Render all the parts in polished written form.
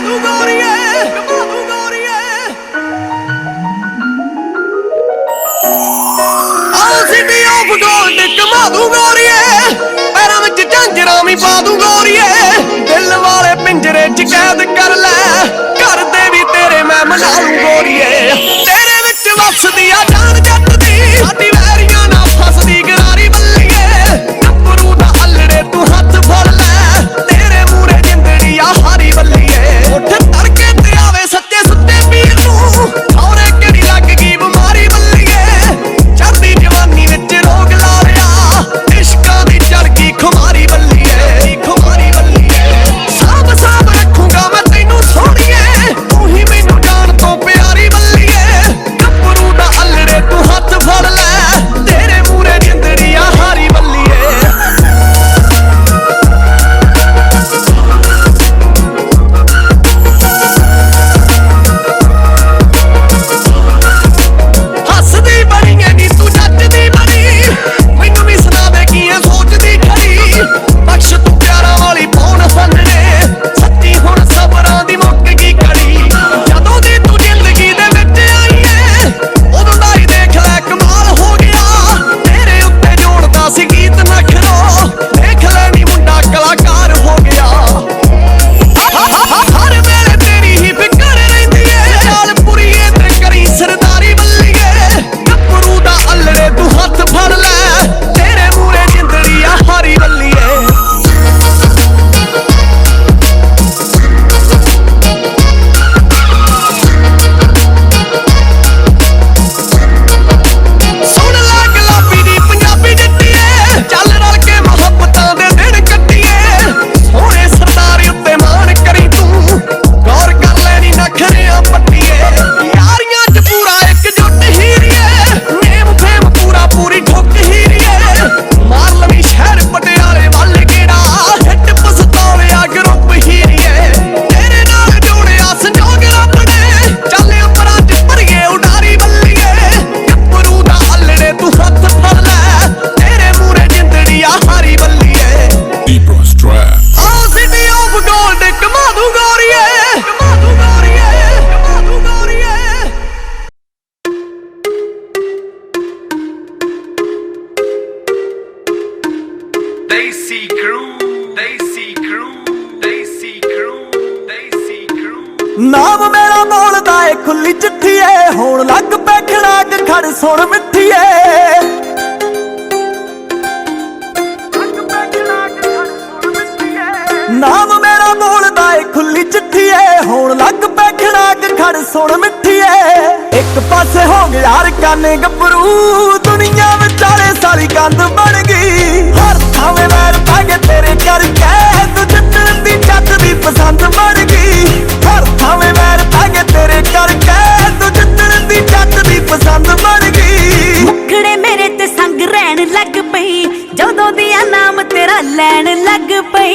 दू गोरिए कमा दू गोरिए आओ सिटी ऑफ गोल्ड कमा दू गोरिए पैरों विच झांजरां भी पा दू गोरिए दिल वाले पिंजरे च कैद कर लै घर दे भी तेरे मैं मना लूं गोरिए तेरे विच वसदी आ जान जट दी साडी वैरियां ना फसदी गरारी बल्लीए गब्बरू दा अल्लड़े तू हत्थ फड़ लै तेरे मूरे जिंदड़ी आ हारी बल्लीए उठ तड़के ते आवे सच्चे सुत्ते पीर नूं औरे केड़ी लग गई बिमारी बल्लीए चढ़दी जवानी विच रोग ला लिया इश्कां दी चढ़ गई खुमारी बल्लीए खुमारी बल्लीए साब साब रखूंगा मैं तैनू सोहणीए तू ही मैनू जान तो प्यारी बल्लीए गब्बरू दा अल्लड़े तू हत्थ फड़ लै तेरे मूरे जिंदड़ी आ हारी बल्लीए हसदी बड़ी है नी तू नचदी बड़ी मैनू भी सुना दे की है सोचदी खड़ी बख्श तू प्यारा वाली पौन फंदने सच्ची हुण सबरां दी मुक्क गई कड़ी जदों दी तू जिंदगी दे विच आई है उदों दा ही देख लै कमाल हो गया तेरे उत्ते जोड़दा सी गीत नखरो देख ले नी मुंडा कलाकार हो गया हर वेले तेरी ही फिकर रहिंदी है चाल पुरीए ते करी सरदारी बल्लीए गब्बरू दा अल्लड़े तू हत्थ फड़ लै तेरे मूरे जिंदड़ी आ हारी बल्लीए सुन ला गुलाबी दी पंजाबी जट्टीए चल रल के मुहब्बतां दे दिन कट्टीए सोहणे सरदार उत्ते मान करी तू गौर कर लेनी नखरियां पट्टीए यारियां च पूरा एकजुट हीरीए नेम फेम पूरा पूरी ठुक हीरीए मार लवी शहर पटियाले वल गेड़ा हिट पछताविया ग्रुप हीरीए तेरे नाल जोड़िया संजोग रब ने चल अंबरां च भरीए उडारी बल्लीए गब्बरू दा अल्लड़े तू हत्थ फड़ लै तेरे मूरे जिंदड़ी आ हारी बल्लीए Ebro's Trap. आओ सिटी ऑफ गोल्ड कमा दू गोरिए कमा दू गोरिए कमा दू गोरिए Desi Crew, Desi Crew, Desi Crew, Desi Crew. ਨਾਮ ਮੇਰਾ ਬੋਲਦਾ ਏ ਖੁੱਲੀ ਚਿੱਠੀ ਏ ਹੋਣ ਲੱਗ ਪੈ ਖੜਾਕ ਖੜ ਸੁਣ ਮਿੱਠੀ ਏ ਨਾਮ ਮੇਰਾ ਬੋਲਦਾ ਏ ਖੁੱਲੀ ਚਿੱਠੀ ਏ ਹੋਣ ਲੱਗ ਪੈ ਖੜਾਕ ਖੜ ਸੁਣ ਮਿੱਠੀ ਏ ਇੱਕ ਪਾਸੇ ਹੋ ਗਿਆ ਰਕਾਨੇ ਗੱਭਰੂ ਦੁਨੀਆ ਵਿਚਾਲੇ ਸਾਰੀ ਕੰਧ ਬਣ ਗਈ ਹਰ ਥਾਵੇਂ ਵੈਰ ਪਾ ਕੇ ਤੇਰੇ ਕਰਕੇ ਤੂੰ ਜਿੱਤਣ ਦੀ ਜੱਟ ਦੀ ਪਸੰਦ ਬਣ ਗਈ ਹਰ ਥਾਵੇਂ ਵੈਰ ਪਾ ਕੇ ਤੇਰੇ ਕਰਕੇ ਤੂੰ ਜਿੱਤਣ ਦੀ ਜੱਟ ਦੀ ਪਸੰਦ ਬਣ ਗਈ ਮੁਖੜੇ ਮੇਰੇ ਤੇ ਸੰਗ ਰਹਿਣ ਲੱਗ ਪਈ ਜਦੋਂ ਦੀਆਂ ਨਾਮ ਤੇਰਾ ਲੈਣ ਲੱਗ ਪਈ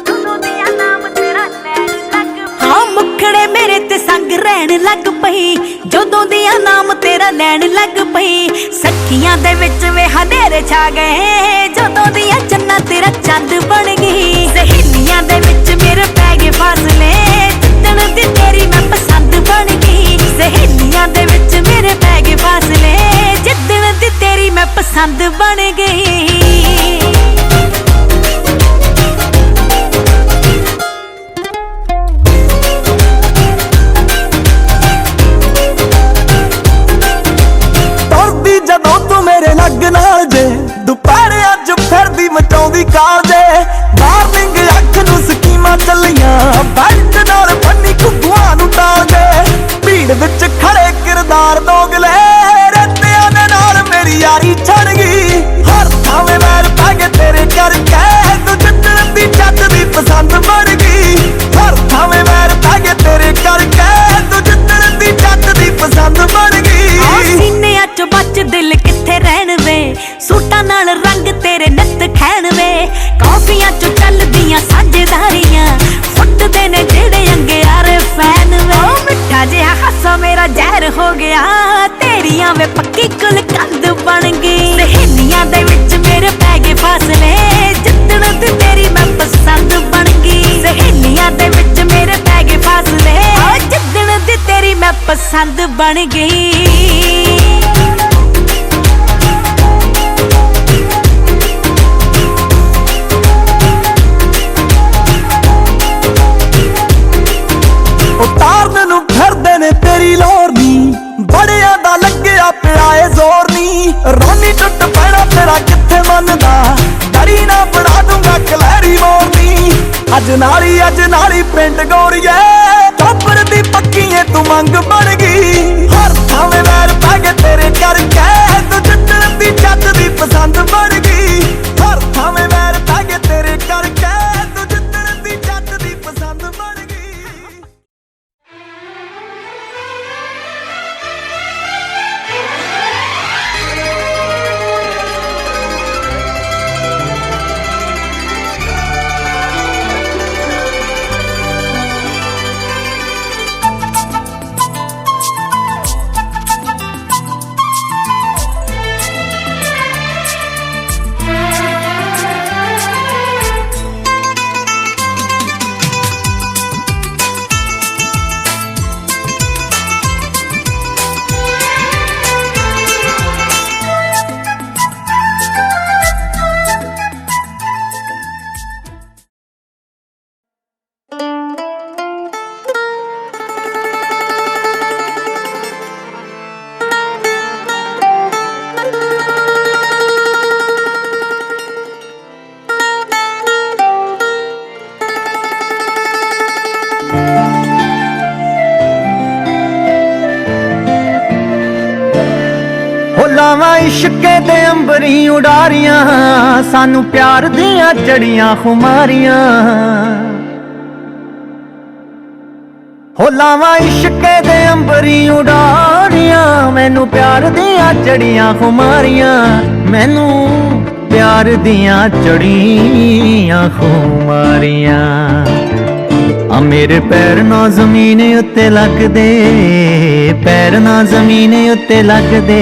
ਜਦੋਂ ਦੀਆਂ ਨਾਮ ਤੇਰਾ ਲੈਣ ਲੱਗ ਪਈ ਹਾਂ ਮੁਖੜੇ ਮੇਰੇ ਤੇ ਸੰਗ ਰਹਿਣ ਲੱਗ ਪਈ ਜਦੋਂ ਦੀਆਂ ਨਾਮ ਤੇਰਾ ਲੈਣ ਲੱਗ ਪਈ ਸੱਖੀਆਂ ਦੇ ਵਿੱਚ ਵੇ ਹਨੇਰੇ ਛਾ ਗਏ ਜਦੋਂ ਦੀਆਂ ਚੰਨਾਂ ਤੇਰਾ ਚੰਦ ਬਣ ਗਈ ਸਹੇਲੀਆਂ ਦੇ ਵਿੱਚ ਮੇਰੇ ਪੈ ਗਏ ਫਾਸਲੇ ਜਿੱਦਣ ਦੀ ਤੇਰੀ ਮੈਂ ਪਸੰਦ ਬਣ ਗਈ ਸਹੇਲੀਆਂ ਦੇ ਵਿੱਚ ਮੇਰੇ ਪੈ ਗਏ ਫਾਸਲੇ ਜਿੱਦਣ ਦੀ ਤੇਰੀ ਮੈਂ ਪਸੰਦ ਬਣ ਗਈ ਤੁਰਦੀ ਜਦੋਂ ਤੂੰ ਮੇਰੇ ਲੱਗ ਨਾਲ ਜੇ ਦੁਪਹਿਰੇ ਅੱਜ ਫਿਰਦੀ ਮਚਾਉਂਦੀ ਕਾਲ ਜੇ ਵਾਰਨਿੰਗ ਅੱਖ ਨੂੰ ਸਕੀਮਾਂ ਚੱਲੀਆਂ ਬੈਲਟ ਨਾਲ ਬੰਨੀ ਘੁੱਗੂਆਂ ਨੂੰ ਟਾਲ ਜੇ ਭੀੜ ਵਿੱਚ ਖੜੇ ਕਿਰਦਾਰ ਦੋਗਲੇ ਰੱਤਿਆਂ ਦੇ ਨਾਲ ਮੇਰੀ ਯਾਰੀ ਛੜ ਗਈ ਹਰ ਥਾਵੇਂ ਵੈਰ ਪੈ ਕੇ ਤੇਰੇ ਕਰਕੇ ਤੂੰ ਜਿੱਤਣ ਦੀ ਜੱਟ ਦੀ ਪਸੰਦ ਬਣ ਗਈ ਹਰ ਥਾਵੇਂ ਵੈਰ ਪੈ ਕੇ ਤੇਰੇ ਕਰਕੇ ਤੂੰ ਜਿੱਤਣ ਦੀ ਜੱਟ ਦੀ ਪਸੰਦ ਬਣ ਗਈ ਸੀਨਿਆਂ ਚ ਬੱਚ ਦਿਲ ਕਿੱਥੇ ਰਹਿਣ ਵੇ ਸੂਟਾਂ ਨਾਲ ਰੰਗ ਤੇਰੇ ਨਿੱਤ ਖੈਣ ਵੇ ਕਾਫੀਆਂ ਚ ਚੱਲਦੀਆਂ ਸਾਂਝੇਦਾਰੀਆਂ ਫੁੱਟਦੇ ਨੇ ਜਿਹੜੇ ਅੰਗਿਆਰੇ ਫੈਨ ਵੇ ਮਿੱਠਾ ਜਿਹਾ ਹਾਸਾ ਮੇਰਾ ਜ਼ਹਿਰ ਹੋ ਗਿਆ ਤੇਰੀਆਂ ਵੇ ਪੱਕੀ ਕੁਲ ਕੰਧ ਬਣ ਗਈ ਸਹੇਲੀਆਂ ਦੇ ਵਿੱਚ ਮੇਰੇ ਪੈ ਗਏ ਫਾਸਲੇ ਜਿੱਦਣ ਤੇ ਤੇਰੀ ਮੈਂ ਪਸੰਦ ਬਣ ਗਈ पसंद बन गई। ਉਤਾਰਨ ਨੂੰ ਫਿਰਦੇ ਨੇ ਤੇਰੀ ਲੋਰ ਨੀ, ਬੜਿਆਂ ਦਾ ਲੱਗਿਆ ਪਿਆ ਏ ਜ਼ੋਰ ਨੀ। ਰਾਨੀ ਟੁੱਟ ਪੈਣਾ ਤੇਰਾ ਕਿੱਥੇ ਮੰਨਦਾ, ਡਰੀ ਨਾ ਬਣਾ ਦੂੰਗਾ ਕਲੈਰੀ ਮੋਰਨੀ। ਅੱਜ ਨਾਲੀ ਪਿੰਡ ਗੋਰੀਏ, ਟੱਬਰ ਦੀ ਪੱਕੀਏ ਤੂੰ ਮੰਗ ਬਣ ਗਈ। ਹਰ ਥਾਵੇਂ ਵੈਰ ਪੈ ਗਏ ਤੇਰੇ ਕਰਕੇ, ਤੂੰ ਜਿੱਤਣ ਦੀ ਜੱਟ ਦੀ ਪਸੰਦ ਬਣ ਗਈ। ਹਰ ਥਾਵੇਂ ਵੈਰ ਪੈ ਗਏ ਤੇਰੇ ਕਰਕੇ, ਤੂੰ ਜਿੱਤਣ ਦੀ ਜੱਟ ਦੀ ਪਸੰਦ ਬਣ ਗਈ। ਲਾਵਾਂ ਇਸ਼ਕੇ ਦੇ ਅੰਬਰੀ ਉਡਾਰੀਆਂ, ਸਾਨੂੰ ਪਿਆਰ ਦੀਆਂ ਚੜੀਆਂ ਖੁਮਾਰੀਆਂ। ਹੋ ਲਾਵਾਂ ਇਸ਼ਕੇ ਦੇ ਅੰਬਰੀ ਉਡਾਰੀਆਂ, ਮੈਨੂੰ ਪਿਆਰ ਦੀਆਂ ਚੜੀਆਂ ਖੁਮਾਰੀਆਂ। ਮੈਨੂੰ ਪਿਆਰ ਦੀਆਂ ਚੜੀਆਂ ਖੁਮਾਰੀਆਂ। ਆ ਮੇਰੇ ਪੈਰ ਨਾ ਜ਼ਮੀਨ ਉੱਤੇ ਲੱਗਦੇ, ਪੈਰ ਨਾ ਜ਼ਮੀਨ ਉੱਤੇ ਲੱਗਦੇ।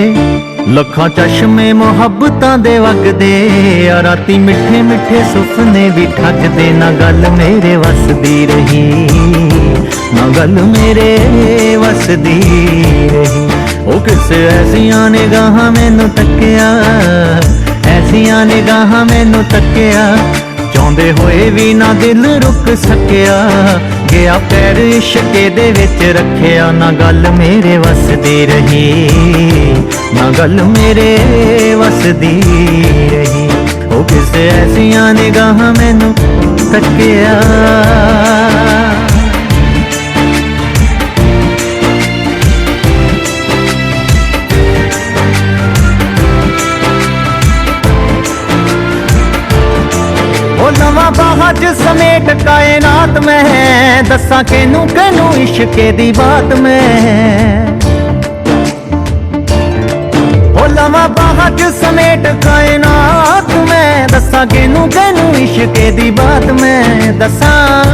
ਲੱਖਾਂ ਚਸ਼ਮੇ ਮੁਹੱਬਤਾਂ ਦੇ ਵਗਦੇ, ਆ ਰਾਤੀ ਮਿੱਠੇ ਮਿੱਠੇ ਸੁਪਨੇ ਵੀ ਠੱਗਦੇ। ਨਾ ਗੱਲ ਮੇਰੇ ਵਸਦੀ ਰਹੀ, ਨਾ ਗੱਲ ਮੇਰੇ ਵਸਦੀ ਰਹੀ। ਉਹ ਕਿਸੇ ਐਸੀਆਂ ਨਿਗਾਹਾਂ ਮੈਨੂੰ ਤੱਕਿਆ, ਐਸੀਆਂ ਨਿਗਾਹਾਂ ਮੈਨੂੰ ਤੱਕਿਆ। ਚਾਹੁੰਦੇ ਹੋਏ ਵੀ ਨਾ ਦਿਲ ਰੁਕ ਸਕਿਆ, ਗਿਆ ਪੈਰ ਇਸ਼ਕੇ ਦੇ ਵਿੱਚ ਰੱਖਿਆ। ਨਾ ਗੱਲ ਮੇਰੇ ਵਸਦੀ ਰਹੀ, ਨਾ ਗੱਲ ਮੇਰੇ ਵਸਦੀ ਰਹੀ। ਉਹ ਕਿਸੇ ਐਸੀਆਂ ਨਿਗਾਹਾਂ ਮੈਨੂੰ ਤੱਕਿਆ। ਨਵਾਂ ਬਾਹਾਂ 'ਚ ਸਮੇਟ ਕਾਇਨਾਤ ਮੈਂ, ਦੱਸਾਂ ਕਿਹਨੂੰ ਕਿਹਨੂੰ ਇਸ਼ਕੇ ਦੀ ਬਾਤ ਮੈਂ। ਉਹ ਨਵਾਂ ਬਾਹਾਂ 'ਚ ਸਮੇਟ ਕਾਇਨਾਤ ਮੈਂ, ਦੱਸਾਂ ਕਿਹਨੂੰ ਕਿਹਨੂੰ ਇਸ਼ਕੇ ਦੀ ਬਾਤ ਮੈਂ। ਦੱਸਾਂ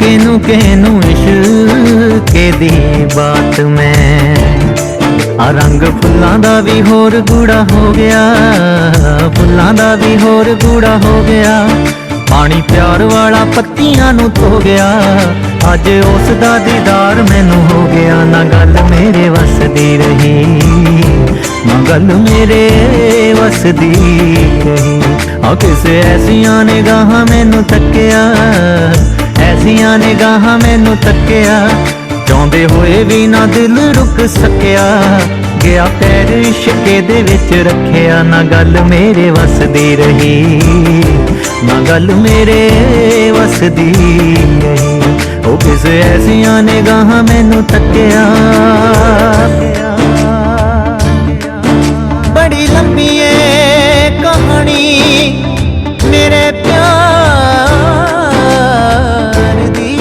ਕਿਹਨੂੰ ਕਿਹਨੂੰ ਇਸ਼ਕੇ ਦੀ ਬਾਤ ਮੈਂ। ਆ ਰੰਗ ਫੁੱਲਾਂ ਦਾ ਵੀ ਹੋਰ ਗੂੜਾ ਹੋ ਗਿਆ, ਫੁੱਲਾਂ ਦਾ ਵੀ ਹੋਰ ਗੂੜਾ ਹੋ ਗਿਆ। ਪਾਣੀ ਪਿਆਰ ਵਾਲਾ ਪੱਤੀਆਂ ਨੂੰ ਧੋ ਗਿਆ, ਅੱਜ ਉਸ ਦਾ ਦੀਦਾਰ ਮੈਨੂੰ ਹੋ ਗਿਆ। ਨਾ ਗੱਲ ਮੇਰੇ ਵਸਦੀ ਰਹੀ, ਨਾ ਗੱਲ ਮੇਰੇ ਵਸਦੀ ਰਹੀ। ਆ ਕਿਸੇ ਐਸੀਆਂ ਨਿਗਾਹਾਂ ਮੈਨੂੰ ਤੱਕਿਆ, ਐਸੀਆਂ ਨਿਗਾਹਾਂ ਮੈਨੂੰ ਤੱਕਿਆ। ਚਾਹੁੰਦੇ ਹੋਏ ਵੀ ਨਾ ਦਿਲ ਰੁਕ ਸਕਿਆ, ਗਿਆ ਪੈਰ ਇਸ਼ਕੇ ਦੇ ਵਿੱਚ ਰੱਖਿਆ। ਨਾ ਗੱਲ ਮੇਰੇ ਵਸਦੀ ਰਹੀ, ਨਾ ਗੱਲ ਮੇਰੇ ਵਸਦੀ ਰਹੀ। ਉਹ ਕਿਸੇ ਐਸੀਆਂ ਨਿਗਾਹਾਂ ਮੈਨੂੰ ਤੱਕਿਆ। ਬੜੀ ਲੰਬੀ ਏ ਕਹਾਣੀ ਮੇਰੇ ਪਿਆਰ ਦੀ,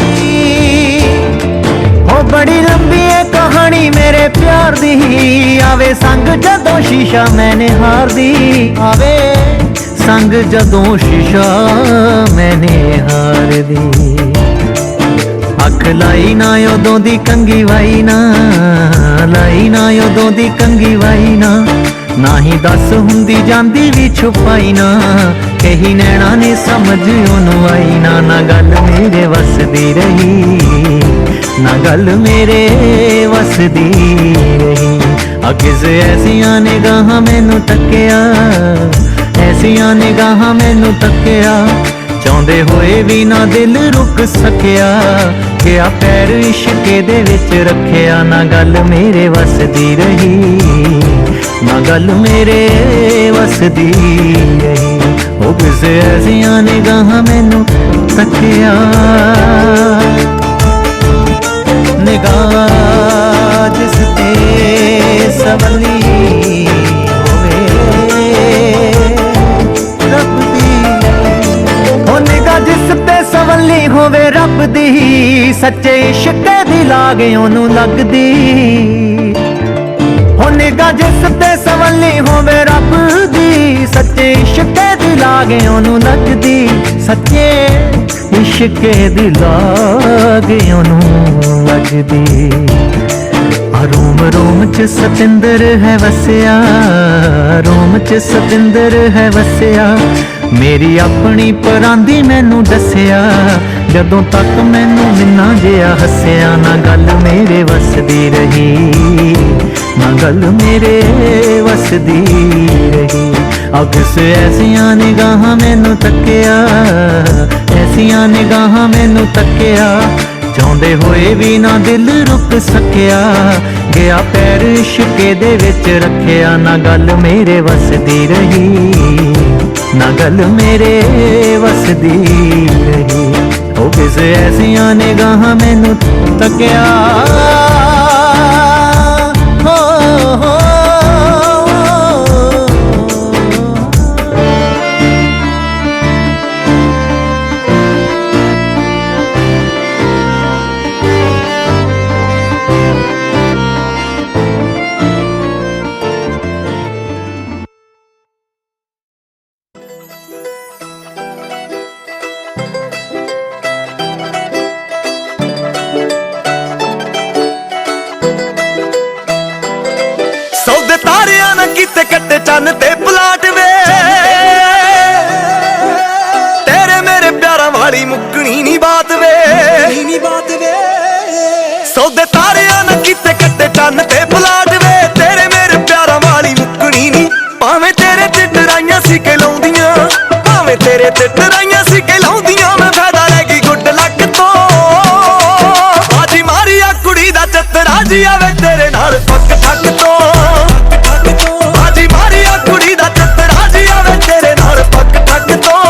ਉਹ ਬੜੀ ਲੰਬੀ ਏ ਕਹਾਣੀ ਮੇਰੇ ਪਿਆਰ ਦੀ। ਆਵੇ ਸੰਗ ਜਦੋਂ ਸ਼ੀਸ਼ਾ ਮੈਨੇ ਹਾਰਦੀ, ਆਵੇ ਸੰਗ ਜਦੋਂ ਸ਼ੀਸ਼ਾ ਮੈਨੇ ਹਾਰਦੀ। ਅੱਖ ਲਾਈ ਨਾ ਉਦੋਂ ਦੀ ਕੰਗੀ ਵਾਈ ਨਾ, ਲਾਈ ਨਾ ਉਦੋਂ ਦੀ ਕੰਗੀ ਵਾਈ ਨਾ। ਨਾ ਹੀ ਦੱਸ ਹੁੰਦੀ ਜਾਂਦੀ ਵੀ ਛੁਪਾਈ ਨਾ, ਕਹੀ ਨੈਣਾ ਨੇ ਸਮਝ ਉਹਨੂੰ ਆਈ ਨਾ। ਨਾ ਗੱਲ ਮੇਰੇ ਵਸਦੀ ਰਹੀ, ना गल मेरे वसदी रही। किसे ऐसियां निगाहां मैनू तकिया, ऐसियां निगाहां मैनू तकिया, चाहुंदे होए भी ना दिल रुक सकिया। क्या पैर इश्के दे विच रखिया, ना गल मेरे वसदी रही, ना गल मेरे वसदी रही। ओ किसे ऐसियां निगाहां मैनू तकिया, निगाह जिस ते सवली होवे रब दी, ओ निगाह जिस ते सवली होवे रब दी, सच्चे इश्क दी लाग ओनू लगदी। ओ निगाह जिस ते सवली होवे रब दी, सच्चे इश्क दी लाग ओनू लगदी। सच्चे इश्क दी लाग ओनू लगदी। रोम रोम च सतिंदर है वसिया, रोम च सतिंदर है वसिया। मेरी अपनी परांदी मैनू दसिया, जदों तक मैनू मिन्ना जिया हसिया। ना गल मेरे वसदी रही, ना गल मेरे वसदी रही। किसे ऐसियां निगाहां मैनू तकिया, ऐसियां निगाहां मैनू तकिया, चाहुंदे होए भी ना दिल रुक सकिया। गया पैर इश्के दे विच रखिया, ना गल मेरे वसदी रही, ना गल मेरे वसदी रही। ओ किसे ऐसियां निगाहां मैनू तकिया, हो हो ਸੌਦੇ ਤਾਰਿਆਂ ਨਾ ਕੀਤੇ ਕੱਟੇ ਚੰਨ ਤੇ ਪਲਾਟ ਵੇ, ਤੇਰੇ ਮੇਰੇ ਪਿਆਰਾਂ ਵਾਲੀ ਮੁੱਕਣੀ ਨੀ ਬਾਤ ਵੇ। ਸੌਦੇ ਤਾਰਿਆਂ ਨਾ ਕੀਤੇ ਕੱਟੇ ਚੰਨ ਤੇ ਪਲਾਟ ਵੇ, ਤੇਰੇ ਮੇਰੇ ਪਿਆਰਾਂ ਵਾਲੀ ਮੁੱਕਣੀ ਨੀ। ਭਾਵੇਂ ਤੇਰੇ ਤੇ ਡਰਾਈਆਂ ਸੀ ਕਿ ਲਾਉਂਦੀਆਂ, ਭਾਵੇਂ ਤੇਰੇ ਤੇ ਡਰਾਈਆਂ ਸੀ ਕਿ ਲਾਉਂਦੀਆਂ। ਮੈਂ ਫਾਇਦਾ ਲੈ ਗਈ ਗੁੱਡ ਲੱਕ ਤੋਂ, ਬਾਜੀ ਮਾਰੀ ਆ ਕੁੜੀ ਦਾ ਚੱਤਰਾ ਜੀ ਆਵੇ ਤੇਰੇ ਨਾਲ ਪੱਕ ਠੱਕ ਤੋਂ। ਬਾਜੀ ਮਾਰੀ ਆ ਕੁੜੀ ਦਾ ਚੱਤਰਾ ਜੀ ਆਵੇ ਤੇਰੇ ਨਾਲ ਪੱਕ ਠੱਕ ਤੋਂ।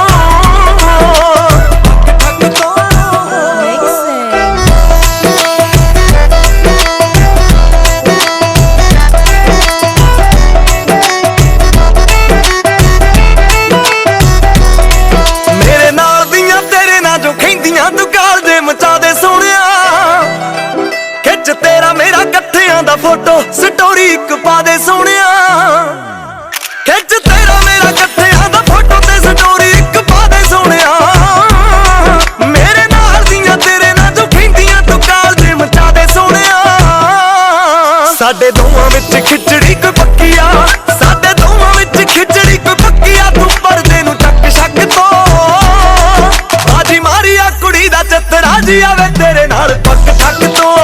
ਮੇਰੇ ਨਾਲ ਦੀਆਂ ਤੇਰੇ ਨਾਲ ਜੋ ਖੈਂਦੀਆਂ ਤੂੰ ਕਾਲ ਦੇ ਮਚਾ ਦੇ ਸੋਹਣਿਆ। ਖਿੱਚ ਤੇਰਾ ਮੇਰਾ ਇਕੱਠਿਆਂ ਦਾ ਫੋਟੋ ਸਟੋਰੀ ਇੱਕ ਪਾ ਦੇ ਸੋਹਣਿਆ। ਖਿੱਚ ਤੇਰਾ ਮੇਰਾ ਇਕੱਠਿਆਂ ਦਾ ਫੋਟੋ ਤੇ ਸਟੋਰੀ ਇੱਕ ਪਾ ਦੇ ਸੋਹਣਿਆ। ਮੇਰੇ ਨਾਲ ਦੀਆਂ ਤੇਰੇ ਨਾਲ ਜੋ ਖੈਂਦੀਆਂ ਤੂੰ ਕਾਲ ਦੇ ਮਚਾ ਦੇ ਸੋਹਣਿਆ। ਸਾਡੇ ਦੋਵਾਂ ਵਿੱਚ ਖਿਚੜੀ ਕੋਈ ਪੱਕੀ ਆ, ਸਾਡੇ ਦੋਵਾਂ ਵਿੱਚ ਖਿਚੜੀ ਕੋਈ ਪੱਕੀ ਆ। ਤੂੰ ਪਰਦੇ ਨੂੰ ਚੱਕ ਛੱਕ ਤੋਂ, ਬਾਜੀ ਮਾਰੀ ਆ ਕੁੜੀ ਦਾ ਚੱਤਰਾ ਜੀ ਆਵੇ ਤੇਰੇ ਨਾਲ ਪੱਕ ਠੱਕ ਤੋਂ।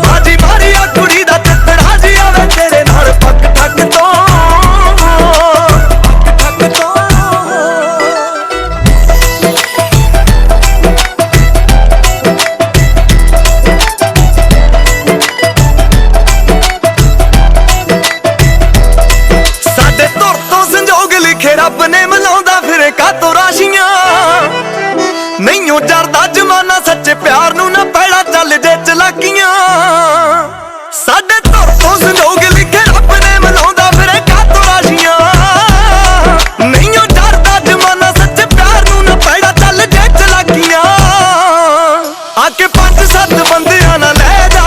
ਬਾਜੀ ਮਾਰੀ ਆ ਕੁੜੀ ਦਾ ਚੱਤਰਾ ਜੀ ਆਵੇ ਤੇਰੇ ਨਾਲ ਪੱਕ ਠੱਕ ਤੋਂ। ਸਾਡੇ ਧੁਰ ਤੋਂ ਸੰਜੋਗ ਲਿਖੇ ਰੱਬ ਨੇ ਮਿਲਾਉਂਦਾ ਫਿਰੇ ਕਾਤੋਂ ਰਾਸ਼ੀਆਂ। ਨਹੀਂਓ ਜਰਦਾ ਜਮਾਨਾ ਸੱਚੇ ਪਿਆਰ ਨੂੰ ਨਾ ਪੈੜਾ ਚੱਲ ਜੇ ਚਲਾਕੀਆਂ। ਸਾਡੇ ਧੁਰ ਤੋਂ ਸੰਜੋਗ ਲਿਖੇ ਰੱਬ ਨੇ ਮਿਲਾਉਂਦਾ ਫਿਰੇ ਕਾਤੋਂ ਰਾਸ਼ੀਆਂ। ਨਹੀਂਓ ਜਰਦਾ ਜਮਾਨਾ ਸੱਚੇ ਪਿਆਰ ਨੂੰ ਨਾ ਪੈੜਾ ਚੱਲ ਜੇ ਚਲਾਕੀਆਂ। ਆ ਕੇ 5-7 ਬੰਦਿਆਂ ਨਾਲ ਲੈ ਜਾ,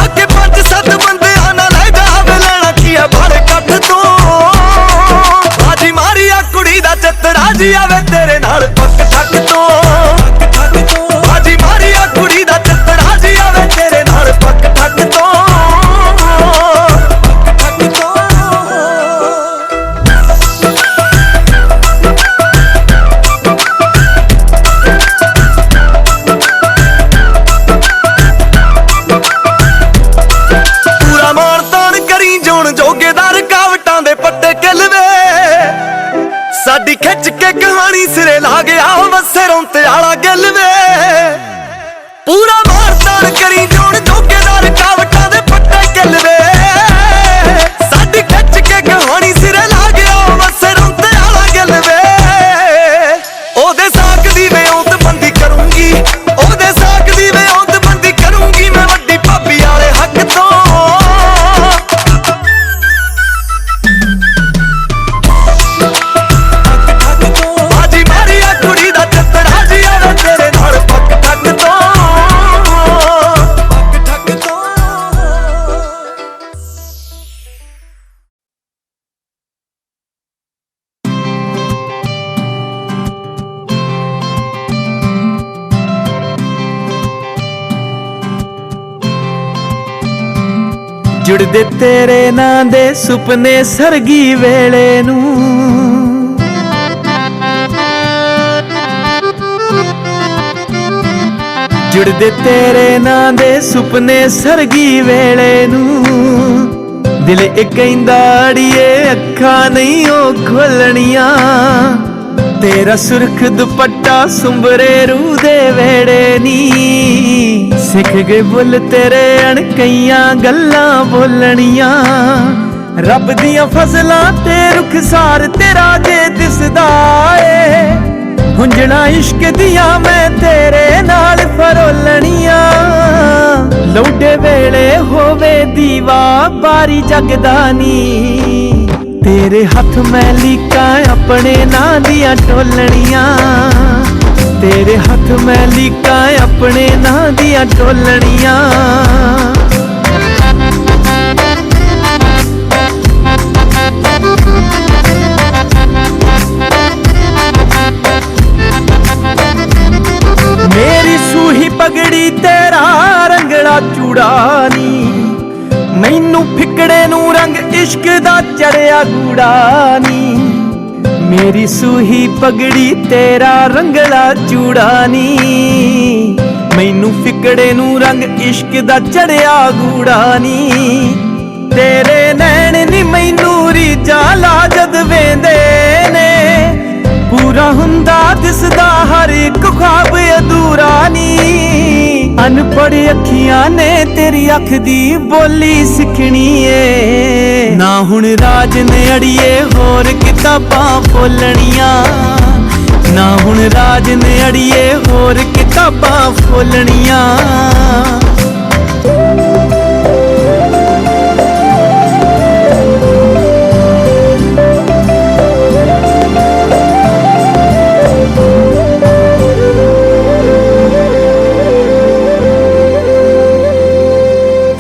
ਆ ਕੇ 5-7 ਬੰਦਿਆਂ ਨਾਲ ਲੈ ਜਾ। ਵੇ ਲੈਣਾ ਕੀ ਆ ਬਾਰੇ ਕੱਠ ਤੋਂ, ਬਾਜੀ ਮਾਰੀ ਆ ਕੁੜੀ ਦਾ ਚੱਤਰਾ ਜੀ ਆਵੇ ਤੇਰੇ ਨਾਲ ਪੱਕ ਠੱਕ ਤੋਂ। ਬਾਜੀ ਮਾਰੀ ਆ ਕੁੜੀ ਦਾ ਚੱਤਰਾ ਜੀ ਆਵੇ ਤੇਰੇ ਨਾਲ ਪੱਕ ਠੱਕ ਤੋਂ। ਸਾਡੀ ਖਿੱਚ ਕੇ ਕਹਾਣੀ ਸਿਰੇ ਲਾ ਗਿਆ ਵਸੇ ਰੌਂਤੇ ਵਾਲਾ ਗਿੱਲ ਵੇ ਪੂਰਾ ਮਾਰਤਾਨ ਕਰੀ ਜੋੜ ਜੋਗੇਦਾਰ ਕਾਵਟਾਂ ਦੇ ਪੱਟੇ ਗਿੱਲ ਵੇ ਸਾਡੀ ਖਿੱਚ ਕੇ ਕਹਾਣੀ ਸਿਰੇ ਲਾ ਗਿਆ ਵਸੇ ਰੌਂਤੇ ਵਾਲਾ ਗਿੱਲ ਵੇ ਉਹਦੇ ਸਾਕ ਦੀ ਮੈਂ ਔਂਤ ਬੰਦੀ ਕਰੂੰਗੀ ਉਹਦੇ ਸਾਕ ਦੀ ਮੈਂ ਔਂਤ ਬੰਦੀ ਕਰੂੰਗੀ ਮੈਂ ਵੱਡੀ ਭਾਬੀ ਵਾਲੇ ਹੱਕ ਤੋਂ ਜੁੜਦੇ ਤੇਰੇ ਨਾਂ ਦੇ ਸੁਪਨੇ ਸਰਗੀ ਵੇਲੇ ਨੂੰ ਜੁੜਦੇ ਤੇਰੇ ਨਾਂ ਦੇ ਸੁਪਨੇ ਸਰਗੀ ਵੇਲੇ ਨੂੰ ਦਿਲ ਇਹ ਕਹਿੰਦਾ ਅੜੀਏ ਅੱਖਾਂ ਨਹੀਂ ਉਹ ਖੋਲਣੀਆਂ ਤੇਰਾ ਸੁਰਖ ਦੁਪੱਟਾ ਸੁੰਬਰੇ ਰੂਹ ਦੇ ਵੇੜੇ ਨੀ ਸਿੱਖ ਗਏ ਬੁੱਲ ਤੇਰੇ ਅਣਕਈਆਂ ਗੱਲਾਂ ਬੋਲਣੀਆਂ ਰੱਬ ਦੀਆਂ ਫਜ਼ਲਾਂ ਤੇ ਰੁਖਸਾਰ ਤੇਰਾ ਜੇ ਦਿਸਦਾ ਏ ਹੁੰਜਣਾ ਇਸ਼ਕ ਦੀਆਂ ਮੈਂ ਤੇਰੇ ਨਾਲ ਫਰੋਲਣੀਆਂ ਲੌਡੇ ਵੇਲੇ ਹੋਵੇ ਦੀਵਾ ਬਾਰੀ ਜਗਦਾ ਨੀ ਤੇਰੇ ਹੱਥ ਮੈਂ ਲੀਕਾਂ ਆਪਣੇ ਨਾਂ ਦੀਆਂ ਟੋਲਣੀਆਂ ਤੇਰੇ ਹੱਥ ਮੈਂ ਲੀਕਾਂ ਆਪਣੇ ਨਾਂ ਦੀਆਂ ਟੋਲਣੀਆਂ ਮੇਰੀ ਸੂਹੀ ਪਗੜੀ ਤੇਰਾ ਰੰਗਲਾ ਚੂੜਾ ਨੀ ਮੈਨੂੰ ਫਿਕੜੇ ਨੂੰ ਰੰਗ ਇਸ਼ਕ ਦਾ ਚੜਿਆ ਗੂੜਾ ਨੀ ਮੇਰੀ ਸੂਹੀ ਪਗੜੀ ਤੇਰਾ ਰੰਗਲਾ ਚੂੜਾ ਨੀ ਮੈਨੂੰ ਫਿਕੜੇ ਨੂੰ ਰੰਗ ਇਸ਼ਕ ਦਾ ਚੜਿਆ ਗੂੜਾ ਨੀ ਤੇਰੇ ਨੈਣ ਨੀ ਮੈਨੂੰ ਰੀਝਾਂ ਲਾ ਜਦ ਵੇਂਦੇ ਨੇ ਪੂਰਾ ਹੁੰਦਾ ਦਿਸਦਾ ਹਰ ਇੱਕ ਖ਼ਵਾਬ ਅਧੂਰਾ ਨੀ ਅਨਪੜ੍ਹ ਅੱਖੀਆਂ ਨੇ ਤੇਰੀ ਅੱਖ ਦੀ ਬੋਲੀ ਸਿੱਖਣੀ ਏ ਨਾ ਹੁਣ ਰਾਜ ਨੇ ਅੜੀਏ ਹੋਰ ਕਿਤਾਬਾਂ ਫੋਲਣੀਆਂ ਨਾ ਹੁਣ ਰਾਜ ਨੇ ਅੜੀਏ ਹੋਰ ਕਿਤਾਬਾਂ ਫੋਲਣੀਆਂ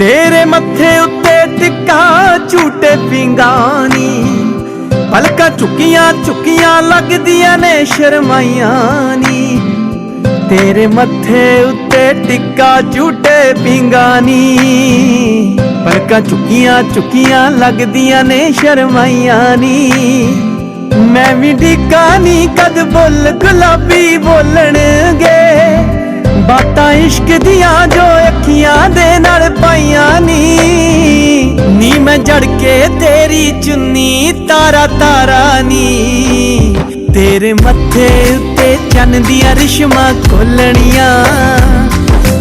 ਤੇਰੇ ਮੱਥੇ ਉੱਤੇ ਟਿੱਕਾ ਝੂਟੇ ਪਿੰਗਾਨੀ ਪਲਕਾਂ ਝੁਕੀਆਂ ਝੁਕੀਆਂ ਲੱਗਦੀਆਂ ਨੇ ਸ਼ਰਮਾਈਆਂ ਨੀ ਤੇਰੇ ਮੱਥੇ ਉੱਤੇ ਟਿੱਕਾ ਝੂਟੇ ਪਿੰਗਾਨੀ ਪਲਕਾਂ ਝੁਕੀਆਂ ਝੁਕੀਆਂ ਲੱਗਦੀਆਂ ਨੇ ਸ਼ਰਮਾਈਆਂ ਨੀ ਮੈਂ ਵੀ ਡਿੱਗਾ ਨੀ ਕਦ ਬੁੱਲ ਗੁਲਾਬੀ ਬੋਲਣਗੇ ਬਾਤਾਂ ਇਸ਼ਕ ਦੀਆਂ ਜੋ ਅੱਖੀਆਂ ਦੇ ਨਾਲ ਪਾਈਆਂ ਨੀ ਮੈਂ ਜੜ ਕੇ ਤੇਰੀ ਚੁੰਨੀ ਤਾਰਾ ਤਾਰਾ ਨੀ ਤੇਰੇ ਮੱਥੇ ਉੱਤੇ ਚੰਨ ਦੀਆਂ ਰਿਸ਼ਮਾਂ ਖੋਲਣੀਆਂ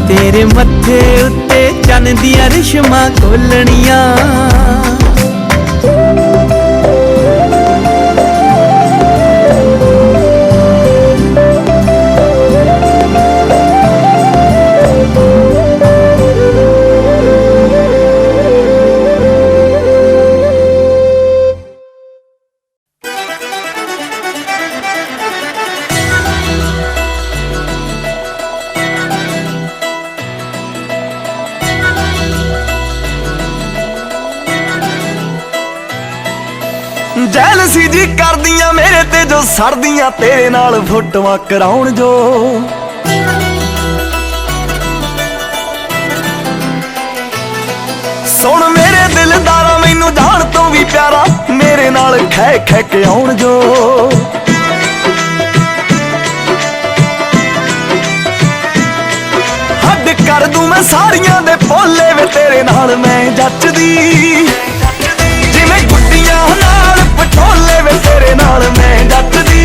ਤੇਰੇ ਮੱਥੇ ਉੱਤੇ ਚੰਨ ਦੀਆਂ ਰਿਸ਼ਮਾਂ ਖੋਲਣੀਆਂ ਜੈਲਸੀ ਜੀ ਕਰਦੀਆਂ ਮੇਰੇ ਤੇ ਜੋ ਸੜਦੀਆਂ ਤੇਰੇ ਨਾਲ ਫੋਟੋਆਂ ਕਰਾਉਣ ਜੋ ਸੁਣ ਮੇਰੇ ਦਿਲਦਾਰਾ ਮੈਨੂੰ ਜਾਣ ਤੋਂ ਵੀ ਪਿਆਰਾ ਮੇਰੇ ਨਾਲ ਖੈ ਖੈ ਕੇ ਆਉਣ ਜੋ ਹੱਦ ਕਰ ਦੂੰ ਮੈਂ ਸਾਰੀਆਂ ਦੇ ਭੋਲੇ ਵੇ ਤੇਰੇ ਨਾਲ ਮੈਂ ਜੱਚਦੀ ਜਿਵੇਂ ਗੁੱਡੀਆਂ ਨਾਲ ਪਟੋਲੇ ਵੇ ਤੇਰੇ ਨਾਲ ਮੈਂ ਜੱਚਦੀ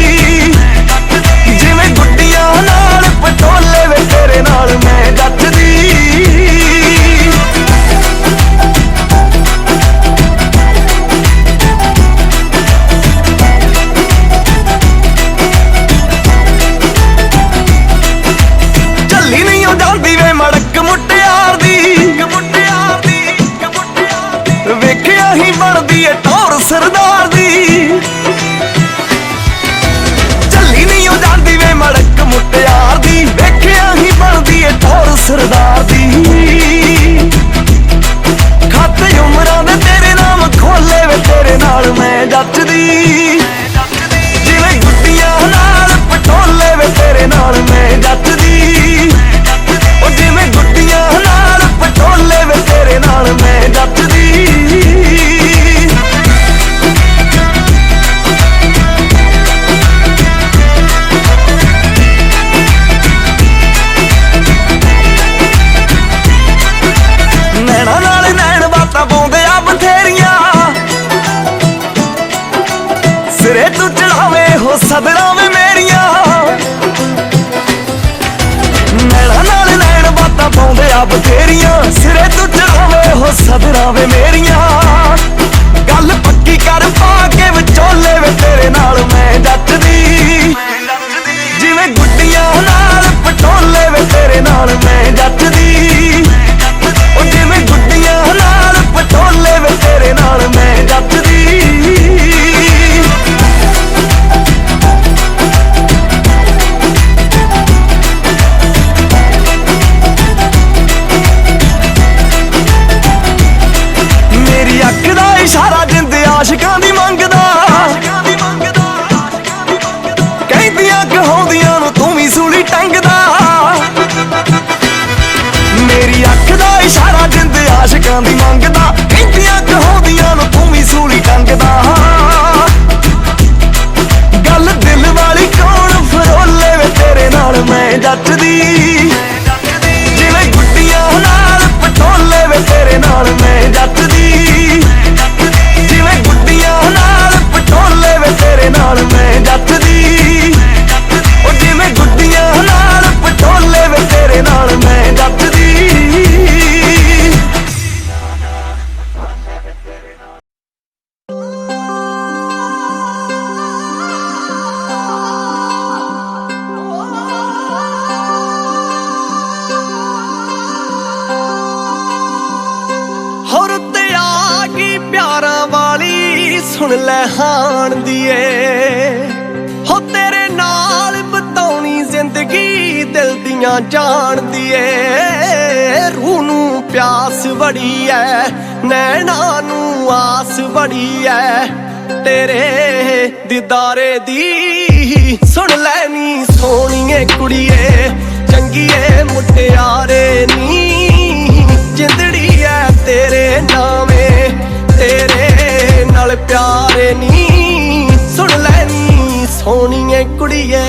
ਜੱਚਦੀ ਜਿਵੇਂ ਗੁੱਡੀਆਂ ਨਾਲ ਪਟੋਲੇ ਵੇ ਤੇਰੇ ਨਾਲ ਮੈਂ ਜੱਚਦੀ ਉਹ ਜਿਵੇਂ ਗੁੱਡੀਆਂ ਨਾਲ ਪਟੋਲੇ ਵੇ ਤੇਰੇ ਨਾਲ ਮੈਂ ਜੱਚਦੀ ਨੈਣਾ ਨਾਲ ਨੈਣ ਬਾਤਾਂ ਪਾਉਂਦੇ ਆ ਬਥੇਰੀਆਂ ਸਿਰੇ ਤੂੰ ਚੜਾਵੇ ਹੋ ਸਦਰਾਂ ਵੇ ਮੇਰੀਆਂ ਨੈਣਾ ਨਾਲ ਨੈਣ ਬਾਤਾਂ ਪਾਉਂਦੇ ਆ ਬਥੇਰੀਆਂ ਸਿਰੇ ਤੂੰ ਚੜਾਵੇ ਹੋ ਸਦਰਾਂ ਵੇ ਮੇਰੀਆਂ ਗੱਲ ਪੱਕੀ ਕਰ ਪਾ ਕੇ ਵਿਚੋਲੇ ਵੇ ਤੇਰੇ ਨਾਲ ਮੈਂ ਜੱਚਦੀ ਜਿਵੇਂ ਗੁੱਡੀਆਂ ਨਾਲ ਪਟੋਲੇ ਵੇ ਤੇਰੇ ਨਾਲ ਮੈਂ ਜੱਚਦੀ ਉਹ ਜਿਵੇਂ ਗੁੱਡੀਆਂ ਨਾਲ ਪਟੋਲੇ ਵੇ ਤੇਰੇ ਨਾਲ ਮੈਂ ਜੱਚਦੀ ਮੇਰੀ ਅੱਖ ਦਾ ਇਸ਼ਾਰਾ ਜਿੰਦ ਆਸ਼ਿਕਾਂ ਦੀ ਮੰਗਦਾ ਕਹਿੰਦੀਆਂ ਕਹਾਉਂਦੀਆਂ ਨੂੰ ਤੂੰ ਵੀ ਸੂਲੀ ਟੰਗਦਾ ਮੇਰੀ ਅੱਖ ਦਾ ਇਸ਼ਾਰਾ ਜਿੰਦ ਆਸ਼ਿਕਾਂ ਦੀ ਮੰਗਦਾ ਕਹਿੰਦੀਆਂ ਕਹਾਉਂਦੀਆਂ ਨੂੰ ਤੂੰ ਵੀ ਸੂਲੀ ਟੰਗਦਾ ਗੱਲ ਦਿਲ ਵਾਲੀ ਕੌਣ ਫਰੋਲੇ ਵੇ ਤੇਰੇ ਨਾਲ ਮੈਂ ਜੱਚਦੀ ਜਿਵੇਂ ਗੁੱਡੀਆਂ ਨਾਲ ਪਟੋਲੇ ਵੇ ਤੇਰੇ ਨਾਲ ਮੈਂ ਜੱਚਦੀ ਜਿਵੇਂ ਗੁੱਡੀਆਂ ਨਾਲ ਪਟੋਲੇ ਵੇ ਤੇਰੇ ਨਾਲ ਮੈਂ ਜੱਚਦੀ ਉਹ ਜਿਵੇਂ ਗੁੱਡੀਆਂ ਨਾਲ ਪਟੋਲੇ ਵੇ ਤੇਰੇ ਨਾਲ ਮੈਂ ਜੱਚਦੀ ਹੋਰ ਤੇ ਆ ਗਈ ਪਿਆਰਾਂ ਵਾਲੀ ਸੁਣ ਲੈ ਹਾਣ ਦੀਏ ਹੋ ਤੇਰੇ ਨਾਲ ਬਤਾਉਣੀ ਜ਼ਿੰਦਗੀ ਦਿਲ ਦੀਆਂ ਜਾਣ ਦੀਏ ਰੂਹ ਨੂੰ ਪਿਆਸ ਬੜੀ ਐ ਨੈਣਾ ਨੂੰ ਆਸ ਬੜੀ ਐ ਤੇਰੇ ਦੀਦਾਰੇ ਦੀ ਸੁਣ ਲੈ ਨੀ ਸੋਹਣੀਏ ਕੁੜੀਏ ਚੰਗੀਏ ਮੁਟਿਆਰੇ ਨੀ ਜਿੰਦੜੀ ਐ ਤੇਰੇ ਨਾਵੇਂ ਤੇਰੇ ਨਾਲ ਪਿਆਰੇ ਨੀ ਸੁਣ ਲੈ ਨੀ ਸੋਹਣੀਏ ਕੁੜੀਏ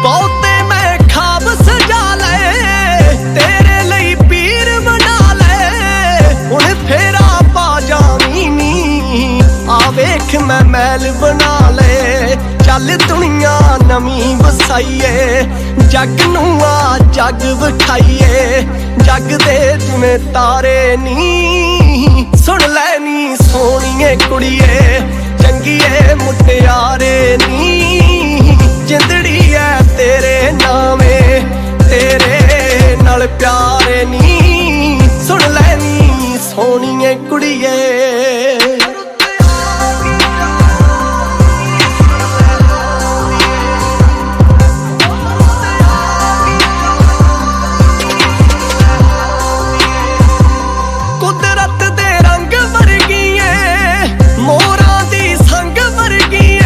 ਬਹੁਤੇ ਮੈਂ ਖਾਬ ਸਜਾ ਲਏ ਤੇਰੇ ਲਈ ਪੀਰ ਬਣਾ ਲੈ ਹੁਣ ਫੇਰਾ ਪਾ ਜਾਵੀਂ ਨੀ ਆ ਵੇਖ ਮੈਂ ਮਹਿਲ ਬਣਾ ਲੈ ਚੱਲ ਦੁਨੀਆ ਨਵੀਂ ਵਸਾਈਏ ਜੱਗ ਨੂੰ ਆ ਜੱਗ ਵਿਖਾਈਏ ਜੱਗ ਦੇ ਜਿਵੇਂ ਤਾਰੇ ਨੀ ਸੁਣ ਲੈ ਨੀ ਸੋਹਣੀਏ ਕੁੜੀਏ ਚੰਗੀਏ ਮੁਟਿਆਰੇ ਨੀ ਜਿੰਦੜੀ ਐ ਤੇਰੇ ਨਾਵੇਂ ਤੇਰੇ ਨਾਲ ਪਿਆਰੇ ਨੀ ਸੁਣ ਲੈ ਨੀ ਸੋਹਣੀਏ ਕੁੜੀਏ ਕੁਦਰਤ ਦੇ ਰੰਗ ਵਰਗੀਏ ਮੋਰਾਂ ਦੀ ਸੰਗ ਵਰਗੀਏ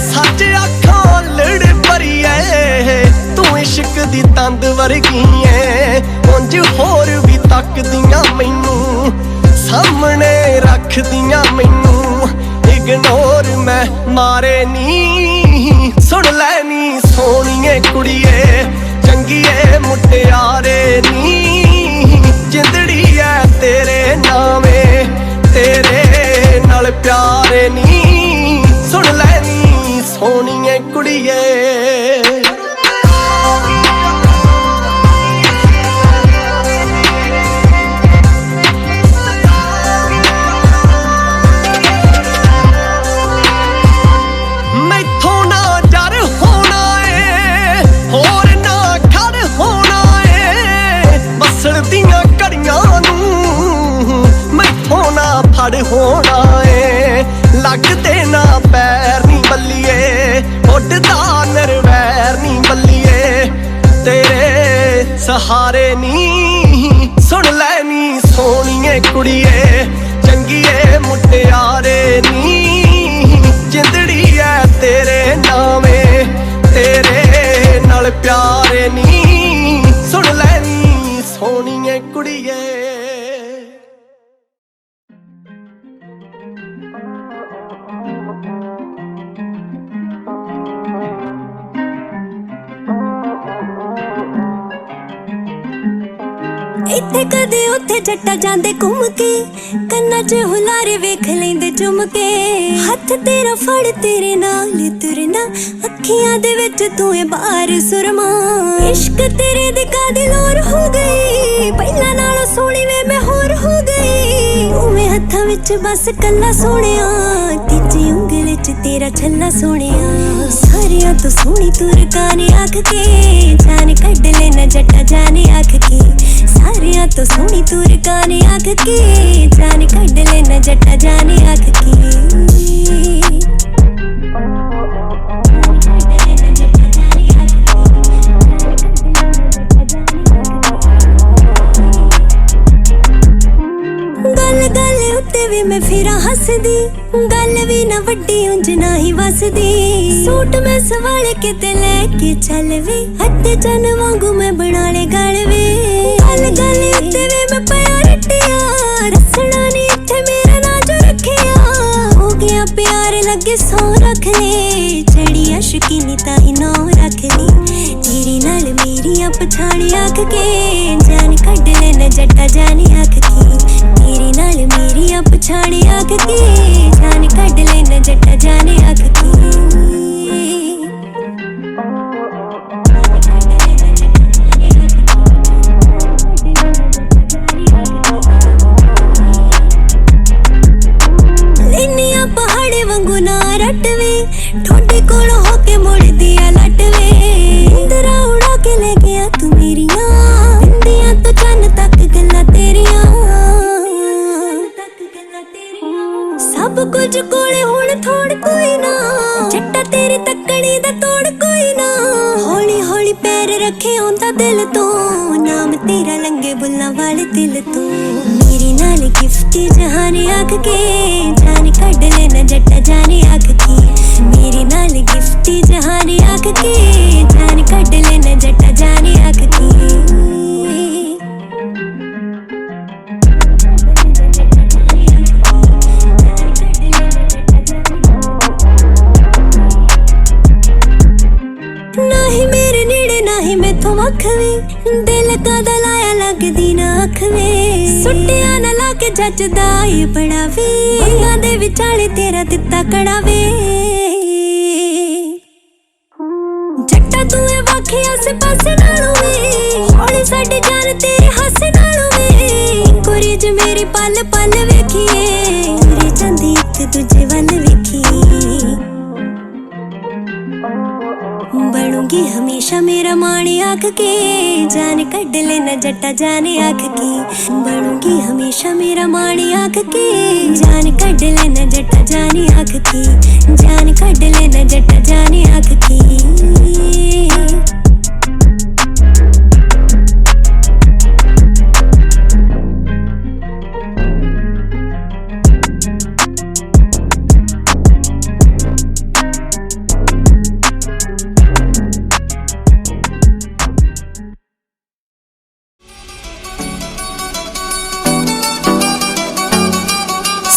ਸੱਚ ਅੱਖਾਂ ਲੜ ਭਰੀਏ ਤੂੰ ਇਸ਼ਕ ਦੀ ਤੰਦ ਵਰਗੀਏ ਉਂਝ ਹੋਰ ਵੀ ਤੱਕਦੀਆਂ ਮੈਨੂੰ ਸਾਹਮਣੇ ਰੱਖਦੀਆਂ ਮੈਨੂੰ ਇਗਨੋਰ ਮੈਂ ਮਾਰੇ ਨੀ ਸੁਣ ਲੈ ਨੀ ਸੋਹਣੀਏ ਕੁੜੀਏ ਚੰਗੀਏ ਮੁਟਿਆਰੇ ਨੀ ਜਿੰਦੜੀ ਐ ਤੇਰੇ ਨਾਵੇਂ ਤੇਰੇ ਨਾਲ ਪਿਆਰੇ ਨੀ ਸੁਣ ਲੈ ਨੀ ਸੋਹਣੀਏ ਕੁੜੀਏ ਮੈਥੋਂ ਨਾ ਡਰ ਹੋਣਾ ਏ ਹੋਰ ਨਾ ਖੜ ਹੋਣਾ ਏ ਬਸਣ ਦੀਆਂ ਘੜੀਆਂ ਨੂੰ ਮੈਥੋਂ ਨਾ ਫੜ ਹੋਣਾ ਏ ਲੱਗਦੇ ਨਾ ਪੈਰ ਨੀ ਬੱਲੀਏ सहारे नी सुन लै नी सोहणीए कुड़िए चंगीए मुटियारे नी जिंदड़ी है तेरे नामे तेरे नाल प्यारे नी सुन लै नी सोहणीए कुड़िए। इत्थे कदे उत्थे जट्टा जांदे घूम के कन्ना च हुलारे वेख लेंदे चुम के हथ तेरा फड़ तेरे नाल तुरना अखियां दे विच तू है बाहर सुरमा इश्क तेरे दी कादी लोर हो गई पहला नालों सोहणी वे मैं होर हो गई उवें हत्थां विच बस कल्ला सोहणिया तीजी उंगल च तेरा छल्ला सोहणिया सारियां तो सोहणी तू रकाने आख के जान कढ लेना जट्टा जाने आख के सारियां तो सोहनी तू रकाने आख के जान कढ लेना जट्टा जाने आख के। गल गल उत्ते भी मैं फिरा हसदी गल भी ना वड्डी उंज ना ही वसदी सूट मैं सवाल के ते लेके चल वे अद्दे चन वांगू मैं बना ले गल वे गल गल उत्ते भी मैं पाया रटिया रसना नी इत्थे मेरा ना जो रखिया हो गया प्यार लगे सौ रख ले चढ़ी अशकी नी ताही नौ रख ले तेरी नाल मेरी पछाड़ी आख के जान कढ लेना जट्टा जाने आख के तेरी नाल मेरी पछाड़ी आख के जान कढ लेना जट्टा जाने आख के। लेनिया पहाड़े वांगू ना रटवे ठोडे कोल होके मुड़ दिया लटवे इंदरा उड़ा के ले गया तू मेरिया इंदिया तो चन तक गल्ला तेरिया सब कुछ कोले हुण थोड़ कोई ना जट्टा तेरी तकड़ी दा तोड़ कोई ना हौली हौली पैर रखे आंदा दिल तो नाम तेरा लंगे बुल्ला वाले दिल तो मेरी नाल गिफ्टी जहाने आख के जान कढ लेना जट्टा जाने आख के मेरी नाल गिफ्टी जहाने आख के जान कढ लेना जट्टा जाने आख के। नाही मेरे नेड़े नाही मैथों वख वे दिल कादा लाया लगदी ना अख वे सुट्टिया ना ला के जचदा ए पड़ावे अंगां दे विचाले तेरा दित्ता कड़ावे जट्टा तू ए वाखे आसे पासे नालों वे हौली साडी जान तेरे हासे नालों वे कोरी ज मेरी पल पल वेखिए तुरे चंदी एक दूजे वल वेखिए बनूंगी हमेशा मेरा माणे आख के जान कढ लेना जट्टा जाने आख के बनूंगी हमेशा मेरा माणे आख के जान कढ लेना जट्टा जाने आख के जान कढ लेना जट्टा जाने आख के।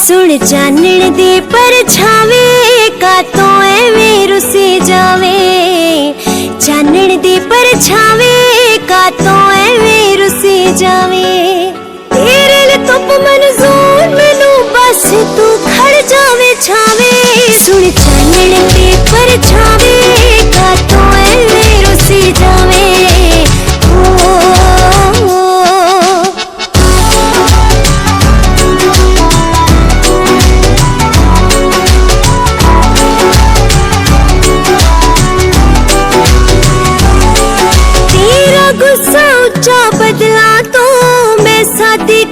सुन चानण दे परछावे कातों एवें रुसी जावे चानण दे परछावे कातों एवें रुसी जावे तेरे लिए तुप मंजूर मैनू बस तू खड़ जावे छावे सुन चानण दे परछावे कातों एवें रुसी जावे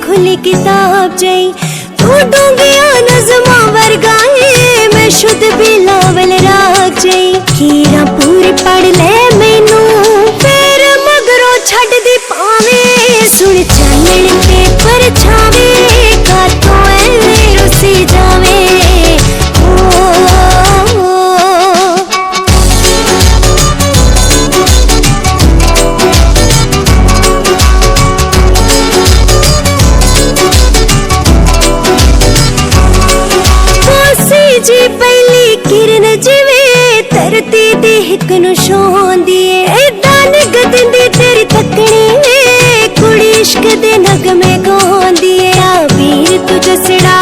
खुली किताब जई तू डूंगिया नज़मा वर्गाए मैं शुद्ध बिलावल राग जई कीरा पूरी पढ़ ले मैनू फिर मगरों छड़ दी पा ਇੱਕ ਨੂੰ ਛੋਂਦੀ ਏ ਏਦਾਂ ਨਿਗ ਦਿੰਦੀ ਤੇਰੀ ਤੱਕਣੀ ਕੁੜੀ ਇਸ਼ਕ ਦੇ ਨਗਮੇ ਗਾਉਂਦੀ ਏ ਆ ਵੀਰ ਤੂੰ ਜਸੜਾ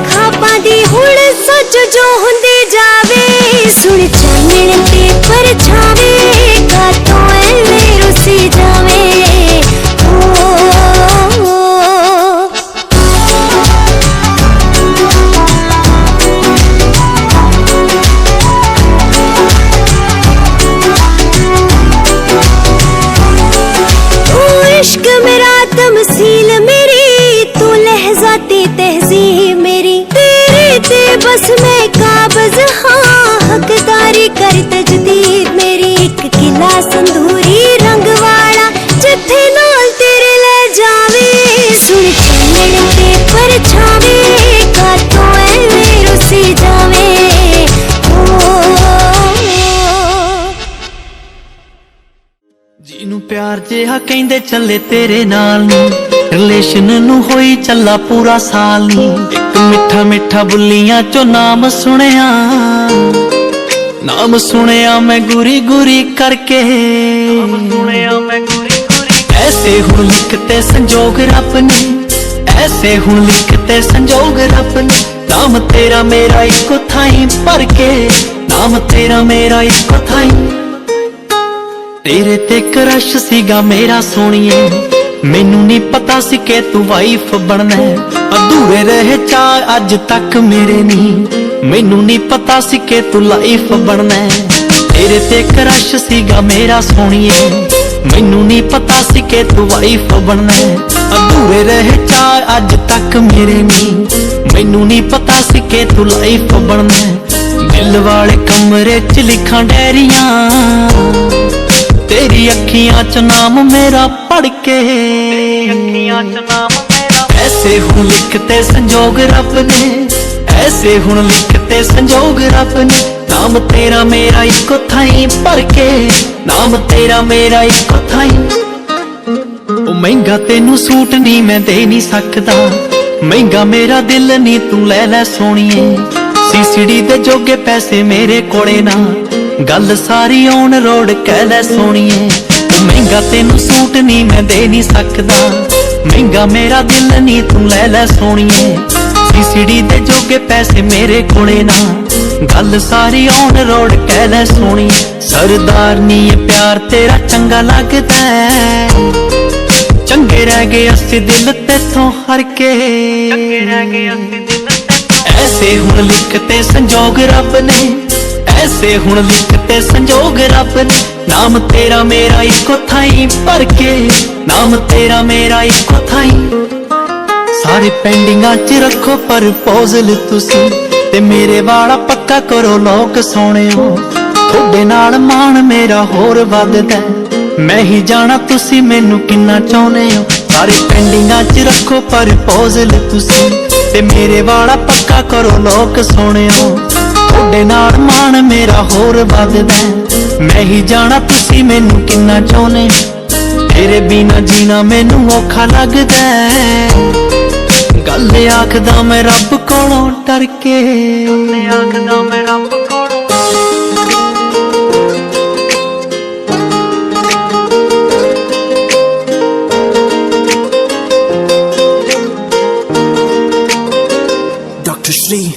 ਖਾਪਾਂ ਦੀ ਹੁਣ ਸੱਚ ਜੋ ਹੁੰਦੀ ਜਾਵੇ ਸੁਣ ਚਾਨਣ ਤੇ ਪਰਛਾਵੇ ਕਾਤੋਂ ਐਵੇਂ ਰੁੱਸੀ ਜਾਵੇ इश्क मेरा तमसील मेरी तू लहजा ते तहजीब मेरी तेरे ते बस मैं काबज हाँ हकदारी कर तजदीद मेरी एक किला संधूरी रंग वाला जिथे नाल तेरे ले जावे सुन चानण ते परछावे कातों ऐवें रुसी जावे ਜਿਹਨੂੰ ਪਿਆਰ ਜਿਹਾ ਕਹਿੰਦੇ ਚੱਲੇ ਤੇਰੇ ਨਾਲ ਨੀ ਰਿਲੇਸ਼ਨ ਨੂੰ ਹੋਈ ਚੱਲਾ ਪੂਰਾ ਸਾਲ ਨੀ ਇੱਕ ਮਿੱਠਾ ਮਿੱਠਾ ਬੁੱਲੀਆਂ ਚੋਂ ਨਾਮ ਸੁਣਿਆ ਮੈਂ ਗੁਰੀ ਗੁਰੀ ਕਰਕੇ ਐਸੇ ਹੁਣ ਲਿਖਤੇ ਸੰਜੋਗ ਰੱਬ ਨੇ ਐਸੇ ਹੁਣ ਲਿਖਤੇ ਸੰਜੋਗ ਰੱਬ ਨੇ ਨਾਮ ਤੇਰਾ ਮੇਰਾ ਇੱਕੋ ਥਾਈਂ ਭਰ ਕੇ ਨਾਮ ਤੇਰਾ ਮੇਰਾ ਇੱਕੋ ਥਾਈਂ तेरे ते क्रश सीगा मेरा सोनिए मैनू नहीं पता सी के तू वाइफ बनना अधूरे रहे चाह अज तक मेरे नहीं मैनू नहीं पता सी के तू लाइफ बनना तेरे ते क्रश सीगा मेरा सोनिए मैनू नहीं पता सी के तू वाइफ बनना अधूरे रहे चाह अज तक मेरे नहीं मैनू नहीं पता सी के तू लाइफ बनना दिल वाले कमरे च लिखां डायरियां तेरी अखियां च नाम मेरा पढ़ के ऐसे हुण लिखते संजोग रब ने ऐसे हुण लिखते संजोग रब ने नाम तेरा मेरा इको थाई भर के नाम तेरा मेरा इको थाई ओ महंगा तेनू सूट नहीं मैं दे नहीं सकदा महंगा मेरा दिल नहीं तू ले सोनिए सीसीडी दे जोगे पैसे मेरे कोले ना गल सारी ऑन रोड कह लै सोनिए महंगा तेनू सूट नहीं मैं दे नहीं सकदा महंगा मेरा दिल नहीं तू ले सोनिए सीसीडी दे जोगे पैसे मेरे कोले ना गल सारी ऑन रोड कह लै सोनिए सरदार नी प्यार तेरा चंगा लगदा चंगे रह गए अस्सी दिल तेथों हर के ऐसे हुण लिखते संजोग रब ने ऐसे हुण लिखते संजोग रब ने नाम तेरा मेरा इको थाई भर के नाम तेरा मेरा इको थाई सारे पेंडिंगां च रखो प्रपोजल तुसी ते मेरे वाला पक्का करो लोक सोहणिओ थोड़े नाल मान मेरा होर वधदा मैं ही जाना तुसी मैनू किन्ना चाहुंदे हो सारे पेंडिंगां च रखो प्रपोजल तुसी ते मेरे वाला पक्का करो लोक सोहणिओ थोड़े नाल मान मेरा होर वधदा मैं ही जाना तुसी मैनू किन्ना चाहुंदे तेरे बिना जीना मैनू औखा लगदा गल आखदा मैं रब कोलों डर के आखदा मैं रब कोलों Dr. Slee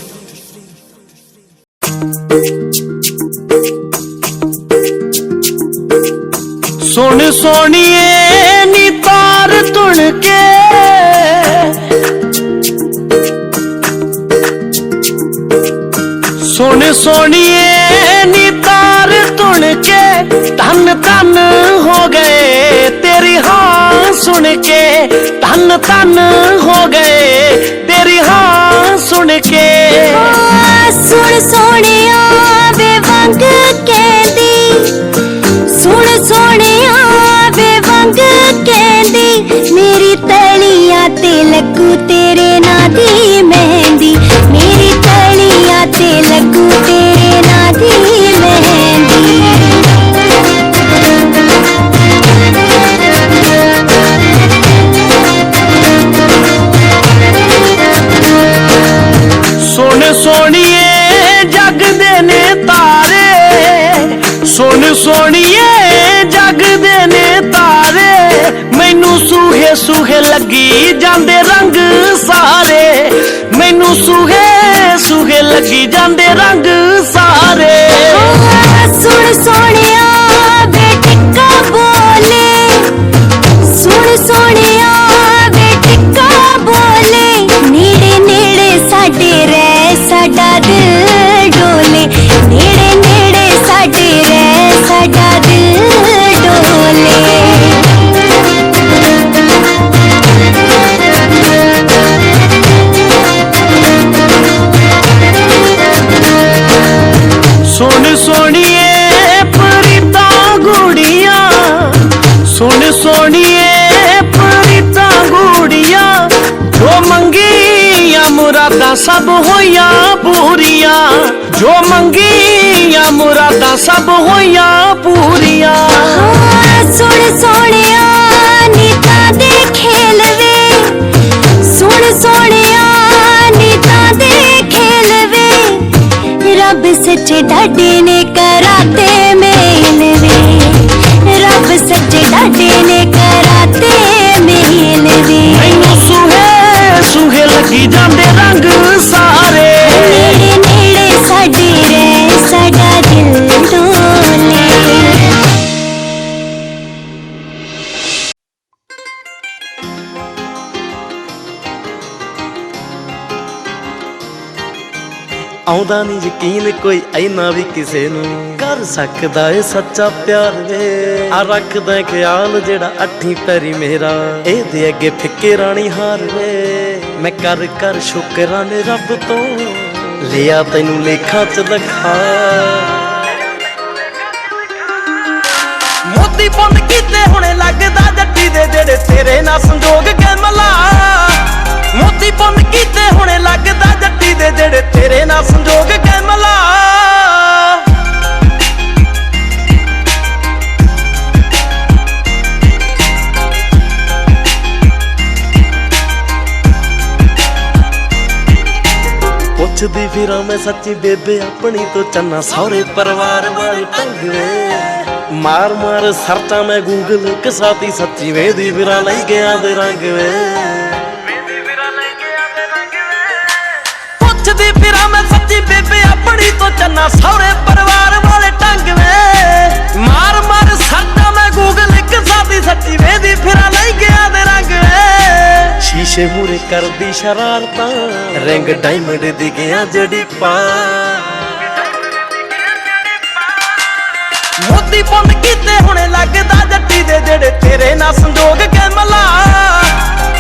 सुन सोनिए नी तार तुण के सुन सोनिए नी तार तुण के धन धन हो गए तेरी हाँ सुन के धन धन हो गए तेरी हाँ सुन के सुन सोनिया वे वंग कहंदी सुन सोनिया वे वंग कहंदी मेरी तलियां ते लगू तेरे ना दी मेहंदी मेरी तलियां ते लगू तेरे ना दी मेहंदी ਸੁਣ ਸੋਹਣੀਏ ਜਗਦੇ ਨੇ ਤਾਰੇ, ਮੈਨੂੰ ਸੂਹੇ ਸੂਹੇ ਲੱਗੀ ਜਾਂਦੇ ਰੰਗ ਸਾਰੇ, ਮੈਨੂੰ ਸੂਹੇ ਸੂਹੇ ਲੱਗੀ ਜਾਂਦੇ ਰੰਗ ਸਾਰੇ। ਸੁਣ ਸੋਹਣਿਆ ਵੇ ਟਿੱਕਾ ਬੋਲੇ, ਸੁਣ ਸੋਹਣਿਆ ਵੇ ਟਿੱਕਾ ਬੋਲੇ, ਨੇੜੇ ਨੇੜੇ ਸਾਡੇ ਰਹਿ ਸਾਡਾ ਦਿਲ ਡੋਲੇ, ਨੇੜੇ ਨੇੜੇ ਸਾਡੇ ਰਹਿ ਸਾਡਾ ਦਿਲ ਡੋਲੇ। ਸੁਣ ਸੋਹਣੀਏ ਪ੍ਰੀਤਾਂ ਗੂੜੀਆਂ, ਸੁਣ ਸੋਹਣੀਏ ਪ੍ਰੀਤਾਂ ਗੂੜੀਆਂ, ਜੋ ਮੰਗੀਆਂ ਮੁਰਾਦਾਂ ਸਭ ਹੋਈਆਂ ਪੂਰੀਆਂ, ਜੋ ਮੰਗੀਆਂ ਮੁਰਾਦਾਂ ਸਭ ਹੋਈਆਂ ਪੂਰੀਆਂ। ਸੁਣ ਸੋਹਣਿਆ ਨੀਤਾਂ ਦੇ ਖੇਲ ਵੇ, ਸੁਣ ਸੋਹਣਿਆ ਨੀਤਾਂ ਦੇ ਖੇਲ ਵੇ, ਰੱਬ ਸੱਚੇ ਡਾਡੇ ਨੇ ਕਰਾਤੇ ਮੇਲ ਵੇ, ਰੱਬ ਸੱਚੇ ਡਾਡੇ ਨੇ ਕਰਾਤੇ ਮੇਲ ਵੇ। ਮੈਨੂੰ ਸੂਹੇ ਸੂਹੇ ਲੱਗੀ ਜਾਂਦੇ ਰੰਗ ਸਾਰੇ, ਨੇੜੇ ਨੇੜੇ ਸਾਡੇ ਰਹਿ ਸਾਡਾ ਦਿਲ ਡੋਲੇ। ਆਉਂਦਾ ਨਹੀਂ ਯਕੀਨ ਕੋਈ ਐਨਾ ਵੀ ਕਿਸੇ ਨੂੰ ਕਰ ਸਕਦਾ ਏ ਸੱਚਾ ਪਿਆਰ ਵੇ। ਆ ਰੱਖਦਾ ਖਿਆਲ ਜਿਹੜਾ ਅੱਠੀ ਪੈਰੀ ਮੇਰਾ, ਇਹਦੇ ਅੱਗੇ ਫਿੱਕੇ ਰਾਣੀ ਹਾਰ ਵੇ। ਮੈਂ ਕਰ ਕਰ ਸ਼ੁਕਰਾਨੇ ਰੱਬ ਤੋਂ ਲਿਆ ਤੈਨੂੰ ਲੇਖਾਂ ਚ ਲਖਾ। ਮੋਤੀ ਪੁੰਨ ਕੀਤੇ ਹੁਣੇ ਲੱਗਦਾ ਜੱਟੀ ਦੇ ਜਿਹੜੇ ਤੇਰੇ ਨਾਲ ਸੰਜੋਗ ਕੇ ਮਲਾ, ਮੋਤੀ ਪੁੰਨ ਕੀਤੇ ਹੁਣੇ ਲੱਗਦਾ ਜੱਟੀ ਦੇ ਜਿਹੜੇ ਤੇਰੇ ਨਾਲ ਸੰਜੋਗ ਕੇ ਮਲਾ। ਪੁੱਛਦੀ ਫਿਰਾਂ ਮੈਂ ਸੱਚੀ ਬੇਬੇ ਆਪਣੀ ਤੋਂ ਚੰਨਾ ਸਹੁਰੇ ਪਰਿਵਾਰ ਵਾਲੀ ਢੰਗ ਵੇ। ਮਾਰ ਮਾਰ ਸਰਚਾਂ ਮੈਂ ਗੂਗਲ ਕਸਾਤੀ ਸੱਚੀ ਵੇਦੀ ਫਿਰਾਂ ਲਈ ਗਿਆ ਦੇ ਰੰਗ ਵੇ। ਪੁੱਛਦੀ ਫਿਰਾਂ ਮੈਂ ਸੱਚੀ ਬੇਬੇ ਆਪਣੀ ਤੋਂ ਚੰਨਾ ਸਹੁਰੇ ਪਰਿਵਾਰ ਵਾਲੇ ਢੰਗ ਵੇ। ਮਾਰ ਮਾਰ ਸਰਚਾਂ ਮੈਂ ਗੂਗਲ ਕਸਾਤੀ ਸੱਚੀ ਵੇਦੀ ਫਿਰਾਂ ਲਈ ਗਿਆ ਦੇ ਰੰਗ ਵੇ। ਸ਼ੀਸ਼ੇ ਮੂਰੇ ਕਰਦੀ ਸ਼ਰਾਰਤਾਂ, ਰਿੰਗ ਡਾਇਮੰਡ ਦੀ ਗਿਆ ਜੜੀ ਪਾ। ਮੋਤੀ ਪੁੰਨ ਕੀਤੇ ਹੁਣੇ ਲੱਗਦਾ ਜੱਟੀ ਦੇ ਜਿਹੜੇ ਤੇਰੇ ਨਾਲ ਸੰਜੋਗ ਕੇ ਮਲਾ,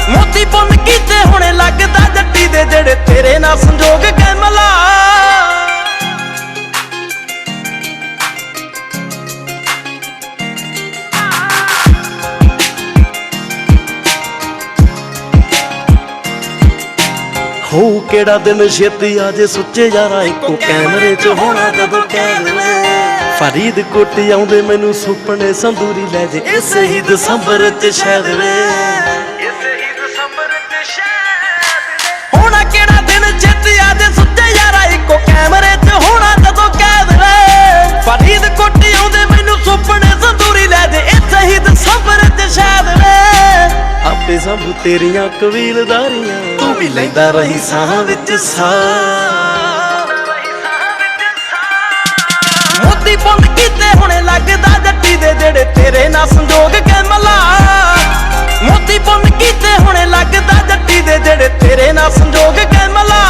ਮੋਤੀ ਪੁੰਨ ਕੀਤੇ ਹੁਣੇ ਲੱਗਦਾ ਜੱਟੀ ਦੇ ਜਿਹੜੇ ਤੇਰੇ ਨਾਲ ਸੰਜੋਗ ਕੇ ਮਲਾ। ਹੋ ਕਿਹੜਾ ਦਿਨ ਛੇਤੀ ਆਜੇ ਸੁੱਚੇ ਯਾਰਾ ਇੱਕੋ ਕੈਮਰੇ 'ਚ ਹੋਣਾ ਜਦੋਂ ਕੈਮਰੇ। ਫਰੀਦਕੋਟ ਆਉਂਦੇ ਮੈਨੂੰ ਸੁਪਨੇ ਸੰਦੂਰੀ ਲੈ ਜੇ ਇਸੇ ਹੀ ਦਸੰਬਰ 'ਚ ਸ਼ਾਇਦ ਵੇ। ਹੋਣਾ ਕਿਹੜਾ ਦਿਨ ਛੇਤੀ ਆਜੇ ਸੁੱਚੇ ਯਾਰਾ ਇੱਕੋ ਕੈਮਰੇ 'ਚ ਹੋਣਾ ਜਦੋਂ ਕੈਦ ਵੇ। ਫਰੀਦਕੋਟ ਆਉਂਦੇ ਮੈਨੂੰ ਸੁਪਨੇ ਸੰਦੂਰੀ ਲੈ ਜੇ ਇਸੇ ਹੀ ਦਸੰਬਰ 'ਚ ਸ਼ਾਇਦ ਵੇ। ਆਪੇ ਸਭ ਤੇਰੀਆਂ ਕਬੀਲਦਾਰੀਆਂ, ਤੂੰ ਵੀ ਲੈਂਦਾ ਰਹੀ ਸਾਹਾਂ ਵਿੱਚ ਸਾਹ। ਮੋਤੀ ਪੁੰਨ ਕੀਤੇ ਹੁਣੇ ਲੱਗਦਾ ਜੱਟੀ ਦੇ ਜਿਹੜੇ ਤੇਰੇ ਨਾਲ ਸੰਜੋਗ ਕੇ ਮਲਾ, ਮੋਤੀ ਪੁੰਨ ਕੀਤੇ ਹੁਣੇ ਲੱਗਦਾ ਜੱਟੀ ਦੇ ਜਿਹੜੇ ਤੇਰੇ ਨਾਲ ਸੰਜੋਗ ਕੇ ਮਲਾ।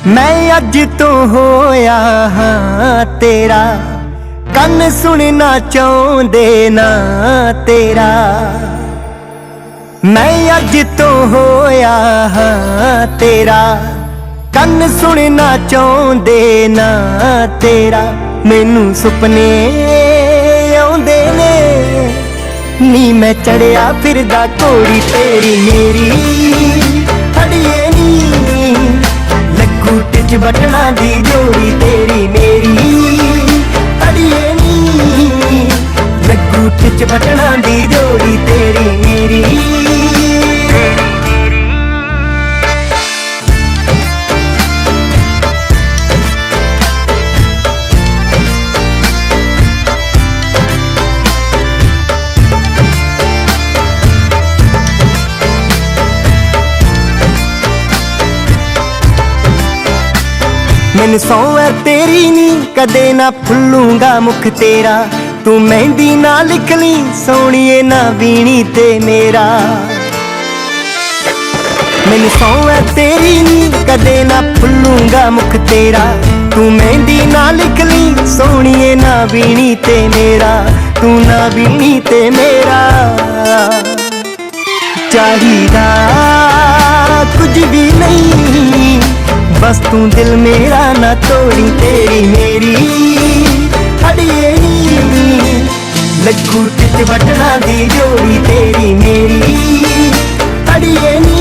ਮੈਂ ਅੱਜ ਤੋਂ ਹੋਇਆ ਹਾਂ ਤੇਰਾ, ਕੰਨ ਸੁਣਨਾ ਚਾਹੁੰਦੇ ਨਾ ਤੇਰਾ। ਮੈਂ ਅੱਜ ਤੋਂ ਹੋਇਆ ਹਾਂ ਤੇਰਾ, ਕੰਨ ਸੁਣਨਾ ਚਾਹੁੰਦੇ ਨਾ ਤੇਰਾ। ਮੈਨੂੰ ਸੁਪਨੇ ਆਉਂਦੇ ਨੇ नी मैं चढ़िया फिरदा घोड़ी तेरी मेरी अड़िए नी लगू टिच बटना दी जोड़ी तेरी मेरी अड़िए नी लगू टिच बटना दी जोड़ी तेरी मेरी। मैनू सौ है तेरी नी कदे ना फुल्लूंगा मुख तेरा तू मेहंदी ना लिख ली सोनिए ना बीनी ते मेरा। मैनू सौ है तेरी नी कदे ना फुल्लूंगा मुख तेरा तू मेहंदी ना लिख ली सोनिए ना बीनी ते मेरा तू ना बीनी ते मेरा। चाहिदा कुछ भी नहीं बस तू दिल मेरा ना तोड़ी तेरी मेरी अड़िए नी लगू टिच बटना दी जोड़ी तेरी मेरी अड़िए नी।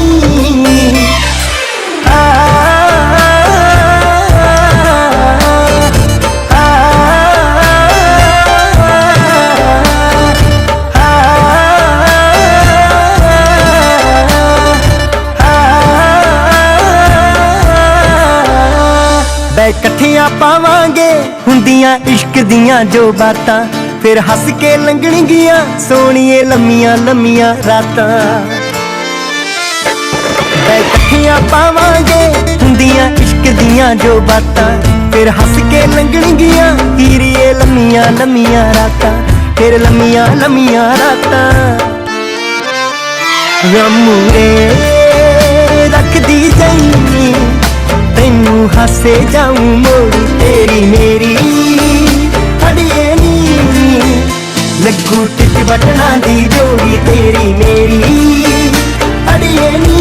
कट्ठियां पावांगे हुंदियां इश्क दियां जो बातां फिर हस के लंघणगियां सोनिए लम्मियां लम्मियां रातां। कट्ठियां पावांगे हुंदियां इश्क दियां जो बातां फिर हस के लंघणगियां हीरिए लम्मियां लम्मियां रातां फिर लम्मियां लम्मियां रातां। रमूरे रख दी जाई तेनू हसे जाऊं मोड़ी तेरी मेरी अड़िए नी लगू टिच बटना दी जोड़ी तेरी मेरी अड़िए नी।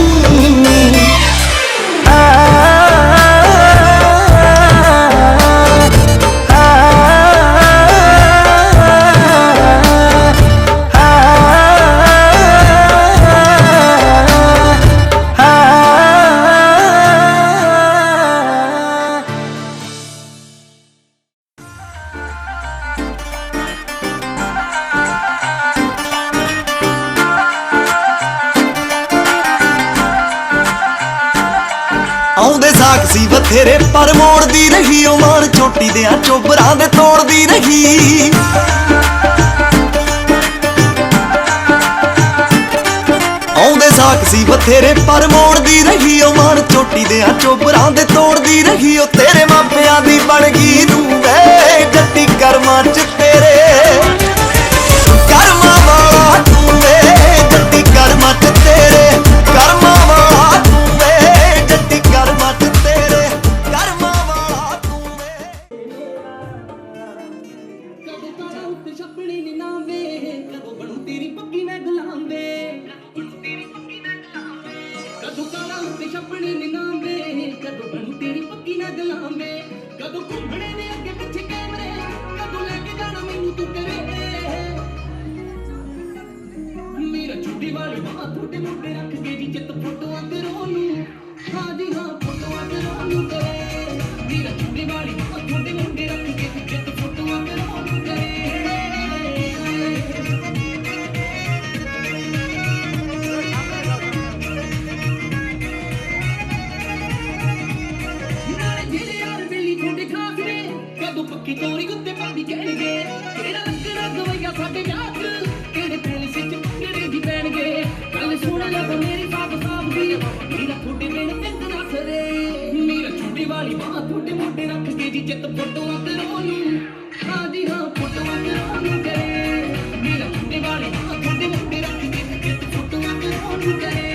ਆਉਂਦੇ ਸਾਖ ਸੀ ਬਥੇਰੇ ਪਰ ਮੋੜਦੀ ਰਹੀ ਉਹ ਮਾਨ ਚੋਟੀ ਦਿਆਂ ਚੋਬਰਾਂ ਦੇ ਤੋੜਦੀ ਰਹੀ। ਆਉਂਦੇ ਸਾਖ ਸੀ ਬਥੇਰੇ ਪਰ ਮੋੜਦੀ ਰਹੀ ਉਹ ਮਾਨ ਚੋਟੀ ਦਿਆਂ ਚੋਬਰਾਂ ਦੇ ਤੋੜਦੀ ਰਹੀ। ਉਹ ਤੇਰੇ ਮਾਪਿਆਂ ਦੀ ਬਣ ਗਈ ਤੂੰ ਵੇ ਜੱਟੀ ਕਰਮਾਂ ਚ ਤੇਰੇ ਕਰਮਾਂ ਵਾਲਾ ਤੂੰ ਵੇ ਜੱਟੀ ਕਰਮਾਂ ਚ ਤੇਰੇ ਕਰਮਾਂ ਵਾਲਾ ਤੂੰ ਵੇ ਜੱਟੀ ਕਰਮਾਂ ਚ ਤੇਰੇ ਕਰਮਾਂ ਵਾਲਾ ਤੂੰ ਵੇ। ਕਦੋਂ ਕਾਲਾ ਉੱਤੇ ਛੱਪਣੀ ਨੀ ਨਾਵੇਂ ਕਦੋਂ ਬਣੂ ਤੇਰੀ ਪੱਕੀ ਮੈਂ ਗੁਲਾਮ ਵੇ ਕਦੋਂ ਕਾਲਾ ਉੱਤੇ ਛੱਪਣੀ ਨੀ ਨਾਵੇਂ ਕਦੋਂ ਬਣੂ ਤੇਰੀ ਪੱਕੀ ਨਾ ਗੁਲਾਮ ਵੇ ਕਦੋਂ ਘੁੰਮਣੇ ਨੇ ਅੱਗੇ ਪਿੱਛੇ ਕੈਮਰੇ ਕਦੋਂ ਲੈ ਕੇ ਜਾਣਾ ਮੈਨੂੰ ਤੂੰ ਕਰੇ ਮੇਰਾ ਛੁੱਟੀ ਵਾਲੀ ਬਾਤ ਤੁਹਾਡੇ ਮੁੰਡੇ ਰੱਖ ਕੇ ਜੀ ਜਿੱਤ ਫੋਟੋਆਂ ਕਰੋ ਨੂੰ ਹਾਂ ਜੀ ਹਾਂ ਫੋਟੋਆਂ ਕਰੋ ਨੂੰ ਕਰੇ ਮੇਰਾ ਛੁੱਟੀ ਵਾਲੀ ਬਾਤ ਤੁਹਾਡੇ ਮੁੰਡੇ ਰੱਖ ਕੇ ਜੀ ਜਿੱਤ ਫੋਟੋਆਂ ਕਰੋ ਨੂੰ ਕਰੇ। ਕਦੋਂ ਪੱਕੀ ਤੋਰੀ ਉੱਤੇ ਪਾਣੀ ਕਹਿਣਗੇ ਕਿਹੜਾ ਲੱਗਣਾ ਗਵਈਆ ਸਾਡੇ ਵਿਆਹ ਚ ਕਿਹੜੇ ਪੈਲਿਸ ਚ ਪੰਗੜੇ ਦੀ ਪੈਣਗੇ ਗੱਲ ਸੁਣ ਲੈ ਮੇਰੀ ਸਾਬ ਸਾਬ ਦੀ ਮੇਰਾ ਤੁਹਾਡੇ ਵੇਲੇ ਤਿੰਨ ਨਾ ਸਰੇ ਮੇਰਾ ਛੋਟੀ ਵਾਲੀ ਬਾਹ ਤੁਹਾਡੇ ਮੋਢੇ ਰੱਖ ਕੇ ਜੀ ਜਿੱਤ ਫੋਟੋਆਂ ਕਰੋ ਨੂੰ ਹਾਂ ਜੀ ਹਾਂ ਫੋਟੋਆਂ ਕਰੋ ਨੂੰ ਕਰੇ ਮੇਰਾ ਛੋਟੀ ਵਾਲੀ ਬਾਹ ਤੁਹਾਡੇ ਮੋਢੇ ਰੱਖ ਕੇ ਜੀ ਜਿੱਤ ਫੋਟੋਆਂ ਕਰੋ ਨੂੰ ਕਰੇ।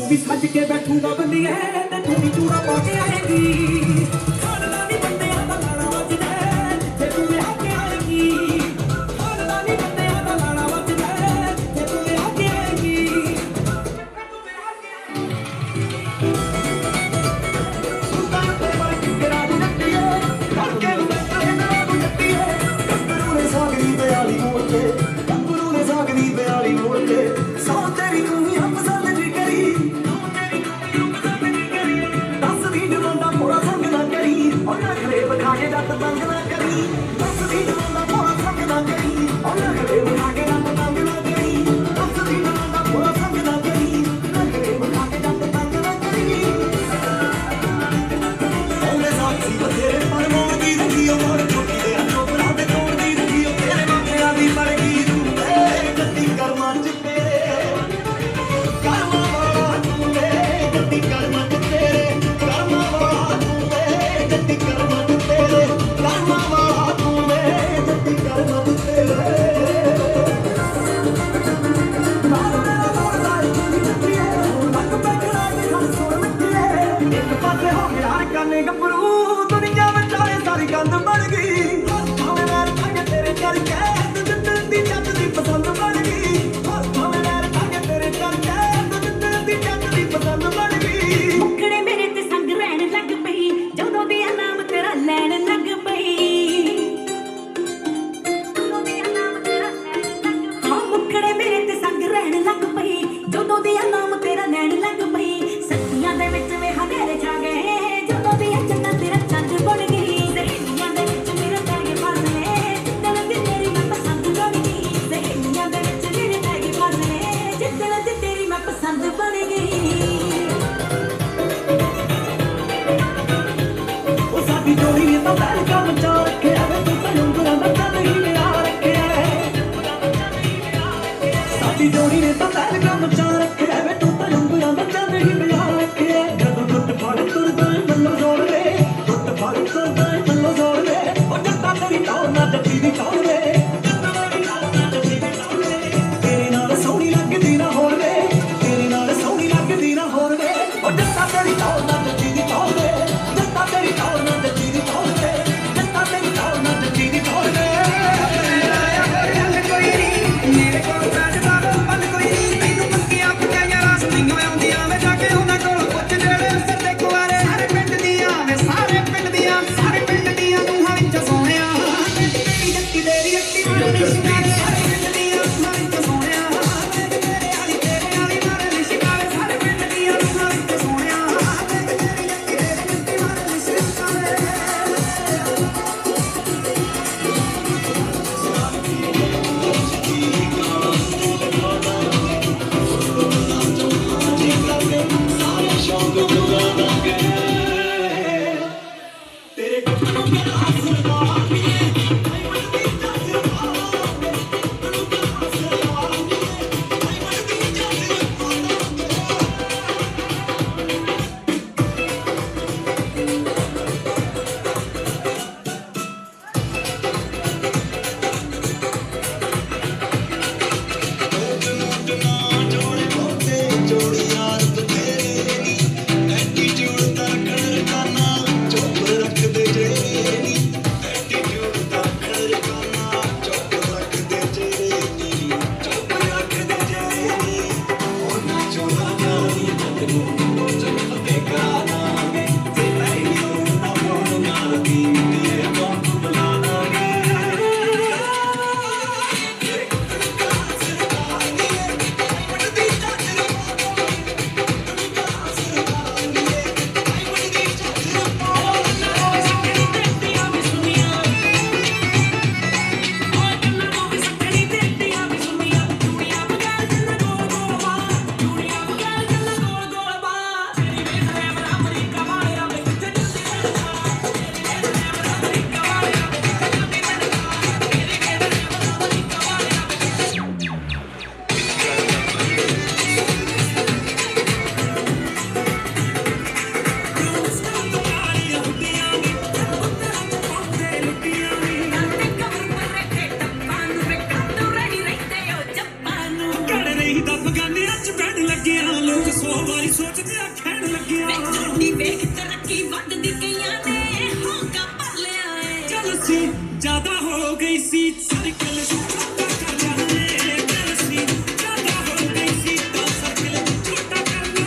भी सज के बैठूंगा बंदिए ते तू भी चूड़ा पा के आएगी खानदानी बंदियां दा लाड़ा वजदा जे तू मेरे आके आएगी खानदानी बंदियां दा लाड़ा वजदा जे तू मेरे आके आएगी ਨੇ ਗੱਭਰੂ ਦੁਨੀਆ ਵਿਚਾਲੇ ਸਾਰੀ ਗੰਦ ਬਣ ਗਈ ਭਾਵੇਂ ਮੈਂ ਰੱਖਾਂਗੇ ਤੇਰੇ ਕਰਕੇ ਤੂੰ ਜਿੱਦਣ ਦੀ ਜੱਟ ਦੀ ਪਸੰਦ ਬਣ ਗਈ ਭਾਵੇਂ ਮੈਂ ਰੱਖਾਂਗੇ ਤੇਰੇ ਕਰਕੇ ਤੂੰ ਜਿੱਦਣ ਦੀ ਜੱਟ ਦੀ ਪਸੰਦ ਬਣ ਗਈ ਮੁਖੜੇ ਮੇਰੇ ਤੇ ਸੰਗ ਰਹਿਣ ਲੱਗ ਪਈ ਜਦੋਂ ਦੀ ਆ ਨਾਮ ਤੇਰਾ ਲੈਣ ਲੱਗ ਪਈ ਹਾਂ ਮੁਖੜੇ ਮੇਰੇ ਤੇ ਸੰਗ ਰਹਿਣ ਲੱਗ ਪਈ ਜਦੋਂ ਦੀ ਆ ਨਾਮ ਤੇਰਾ ਲੈਣ ਲੱਗ ਪਈ ਸੱਚੀਆਂ ਦੇ ਵਿੱਚ ਵੇ ਹਨੇਰੇ ਛਾ ਗਏ ਜਦੋਂ ਦੀ ਆ ਚੰਨਾ ਤੇਰਾ ਚੰਦ ਬਣ ਗਈ ਸਹੇਲੀਆਂ ਦੇ ਵਿੱਚ ਮੇਰੇ ਪੈ ਗਏ ਫਾਸਲੇ ਜਿੱਦਣ ਦੀ ਤੇਰੀ ਮੈਂ ਪਸੰਦ ਬਣ ਗਈ ਸਹੇਲੀਆਂ ਦੇ ਵਿੱਚ ਮੇਰੇ ਪੈ ਗਏ ਫਾਸਲੇ ਜਿੱਦਣ ਦੀ ਤੇਰੀ ਮੈਂ ਪਸੰਦ ਬਣ ਗਈ ਉਹ ਸਾਡੀ ਜੋੜੀ ਨੇ ਤਾਂ ਵੈਲਕਮ ਚਾ ਰੱਖਿਆ ਵੇ ਤੂੰ ਤਾਂ ਉਂਗਲਾਂ ਦਾ ਚੱਲ ਹੀ ਲਿਆ ਰੱਖਿਆ ਸਾਡੀ ਜੋੜੀ ਨੇ ਤਾਂ ਵੈਲਕਮ ਚਾ ਰੱਖਿਆ ਵੇ ਤੂੰ ਤਾਂ ਉਂਗਲਾਂ ਦਾ ਚੱਲ ਹੀ ਲਿਆ ਰੱਖਿਆ ਜਦੋਂ ਟੁੱਟ ਫੜ ਤੁਰਦਾ ਮੱਲੋ ਜੋੜ ਵੇ ਟੁੱਟ ਫੜ ਤੁਰਦਾ ਮੱਲੋ ਜੋੜ ਵੇ ਉਹ ਜੱਟਾਂ ਤੇਰੀ ਟੌਰ ਨਾ ਜੱਟੀ ਦੀ ਟੌਰ ਵੇ ਤੇਰੇ ਨਾਲ ਸੋਹਣੀ ਲੱਗਦੀ ਨਾ ਹੋਰ ਵੇ ਤੇਰੇ ਨਾਲ ਸੋਹਣੀ ਲੱਗਦੀ ਨਾ ਹੋਰ ਵੇ ਉਹ ਜੱਟਾਂ ਤੇਰੀ ਟੌਰ ਨਾ ਜੱਟੀ ਦੀ ਟੌਰ ਵੇ ਜੱਟਾਂ ਤੇਰੀ ਟੌਰ ਨਾ ਜੱਟੀ ਦੀ ਟੌਰ ਵੇ ਜੱਟਾਂ ਤੇਰੀ ਟੌਰ ਨਾ ਜੱਟੀ ਦੀ ਟੌਰ ਵੇ ਮੇਰੇ ਕੋਲ ਬੈਠਦਾ ਬੰਦ ਕੋਈ ਨਹੀਂ ਤੈਨੂੰ ਪੱਕੀਆਂ ਪਕਾਈਆਂ ਰਾਸ ਨਹੀਂ ਆਉਂਦੀਆਂ ਵੇ ਜਾ ਕੇ ਉਹਨਾਂ ਕੋਲ ਪੁੱਛ ਜਿਹੜੇ ਸੱਤੇ ਕੁਆਰੇ ਸਾਰੇ ਪਿੰਡ ਦੀਆਂ ਵੇ ਸਾਰੇ ਪਿੰਡ ਦੀਆਂ ਤੂੰ ਵਿੱਚ ਸੋਹਣਿਆ ਤੇਰੀ ਜੱਟੀ ਤੇਰੀ ਅੱਟੀ ਮਾਰੇ ਸ਼ਿਕਾਰੇ ਸਾਰੇ ਪਿੰਡ ਦੀਆਂ ਤੂੰ ਵਿੱਚ ਸੋਹਣਿਆ ਤੇਰੇ ਵਾਲੀ ਮਾਰੇ ਸ਼ਿਕਾਰੇ ਸਾਰੇ ਪਿੰਡ ਦੀਆਂ ਤੂੰ ਵਿੱਚ ਸੋਹਣਿਆ ਤੇਰੀ ਜੱਟੀ ਤੇਰੀ ਅੱਟੀ ਮਾਰੇ ਸ਼ਿਕਾਰੇ ज्यादा हो गई सी सर्कल छोटा कर जाने जलसी ज्यादा हो गई सी तो सर्कल छोटा करना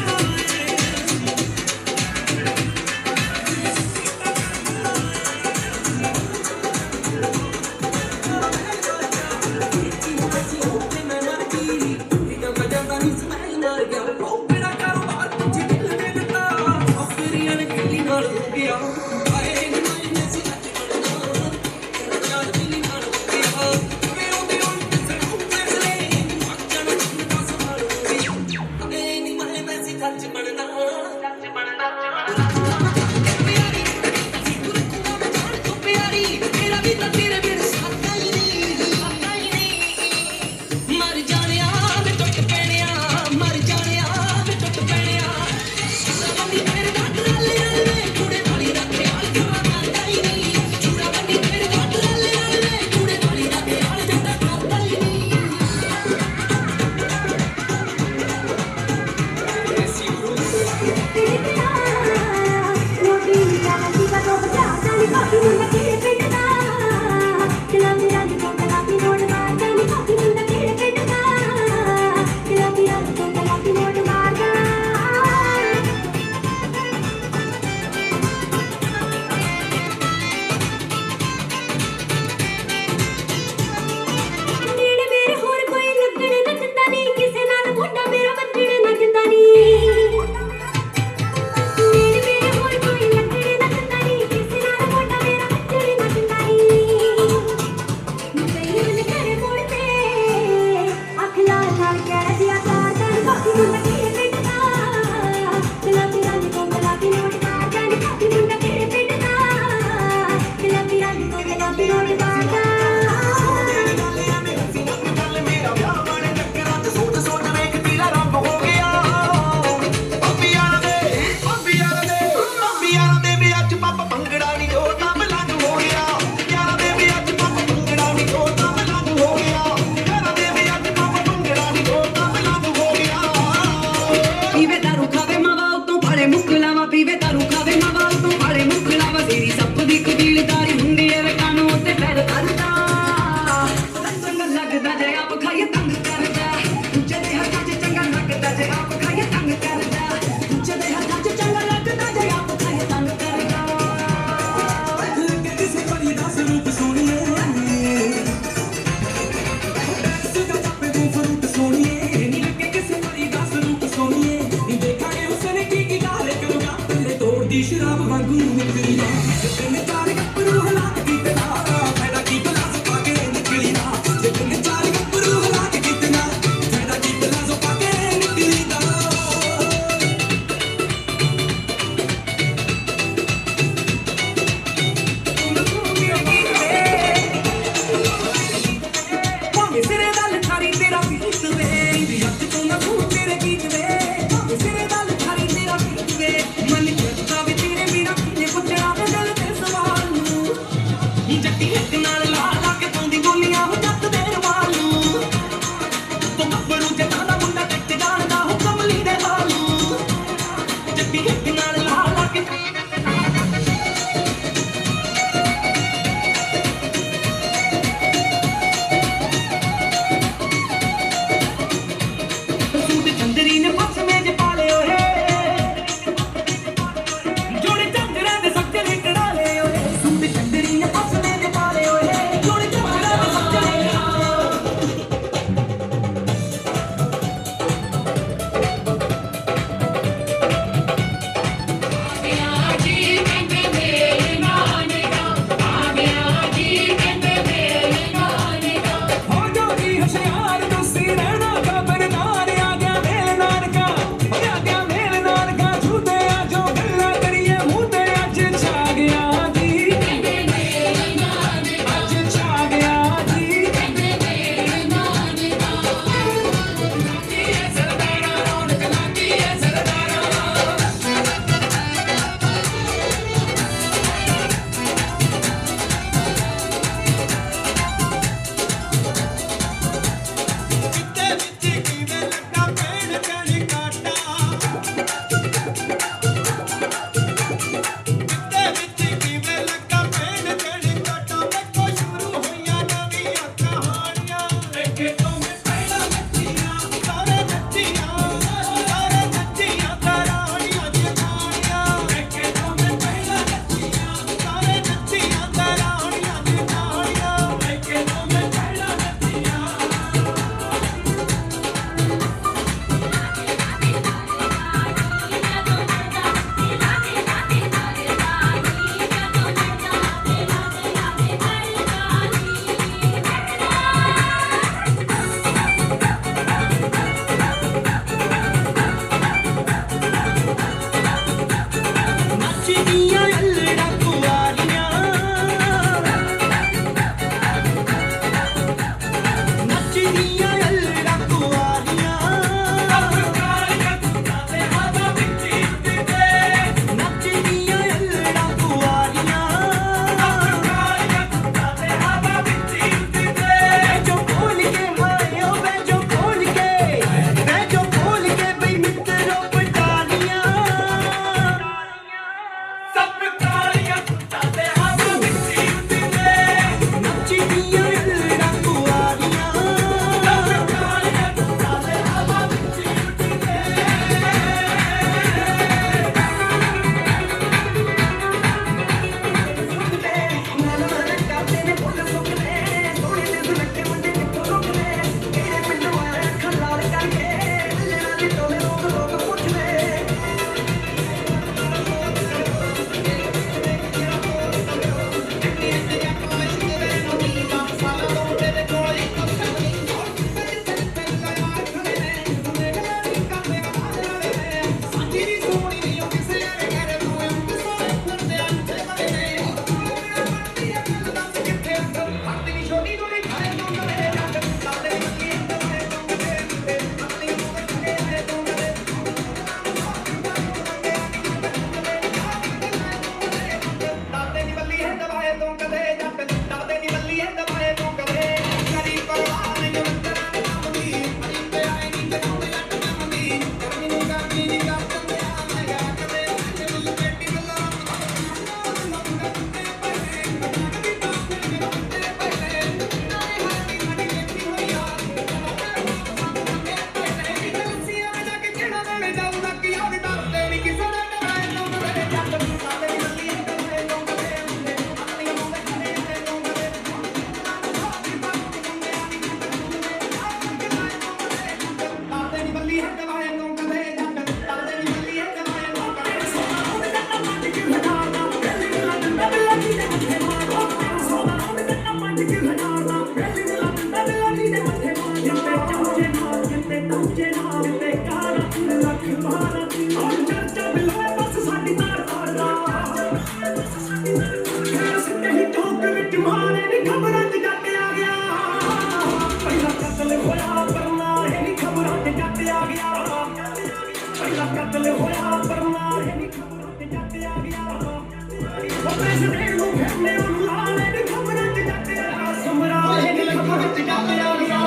ਪਾਗਲ ਹੋਇਆ ਪਰ ਮਾਰੇ ਨੀ ਖਬਰਾਂ ਤੇ ਜੱਟ ਆ ਗਿਆ ਉਹ ਪ੍ਰੈਜ਼ੀਡੈਂਟ ਨੂੰ ਘੇਰਨੇ ਉਹਨੂੰ ਲਾਲੇ ਨੀ ਖਬਰਾਂ ਤੇ ਜੱਟ ਆ ਸਮਰਾਲੇ ਨੀ ਖਬਰਾਂ ਤੇ ਜੱਟ ਆ ਗਿਆ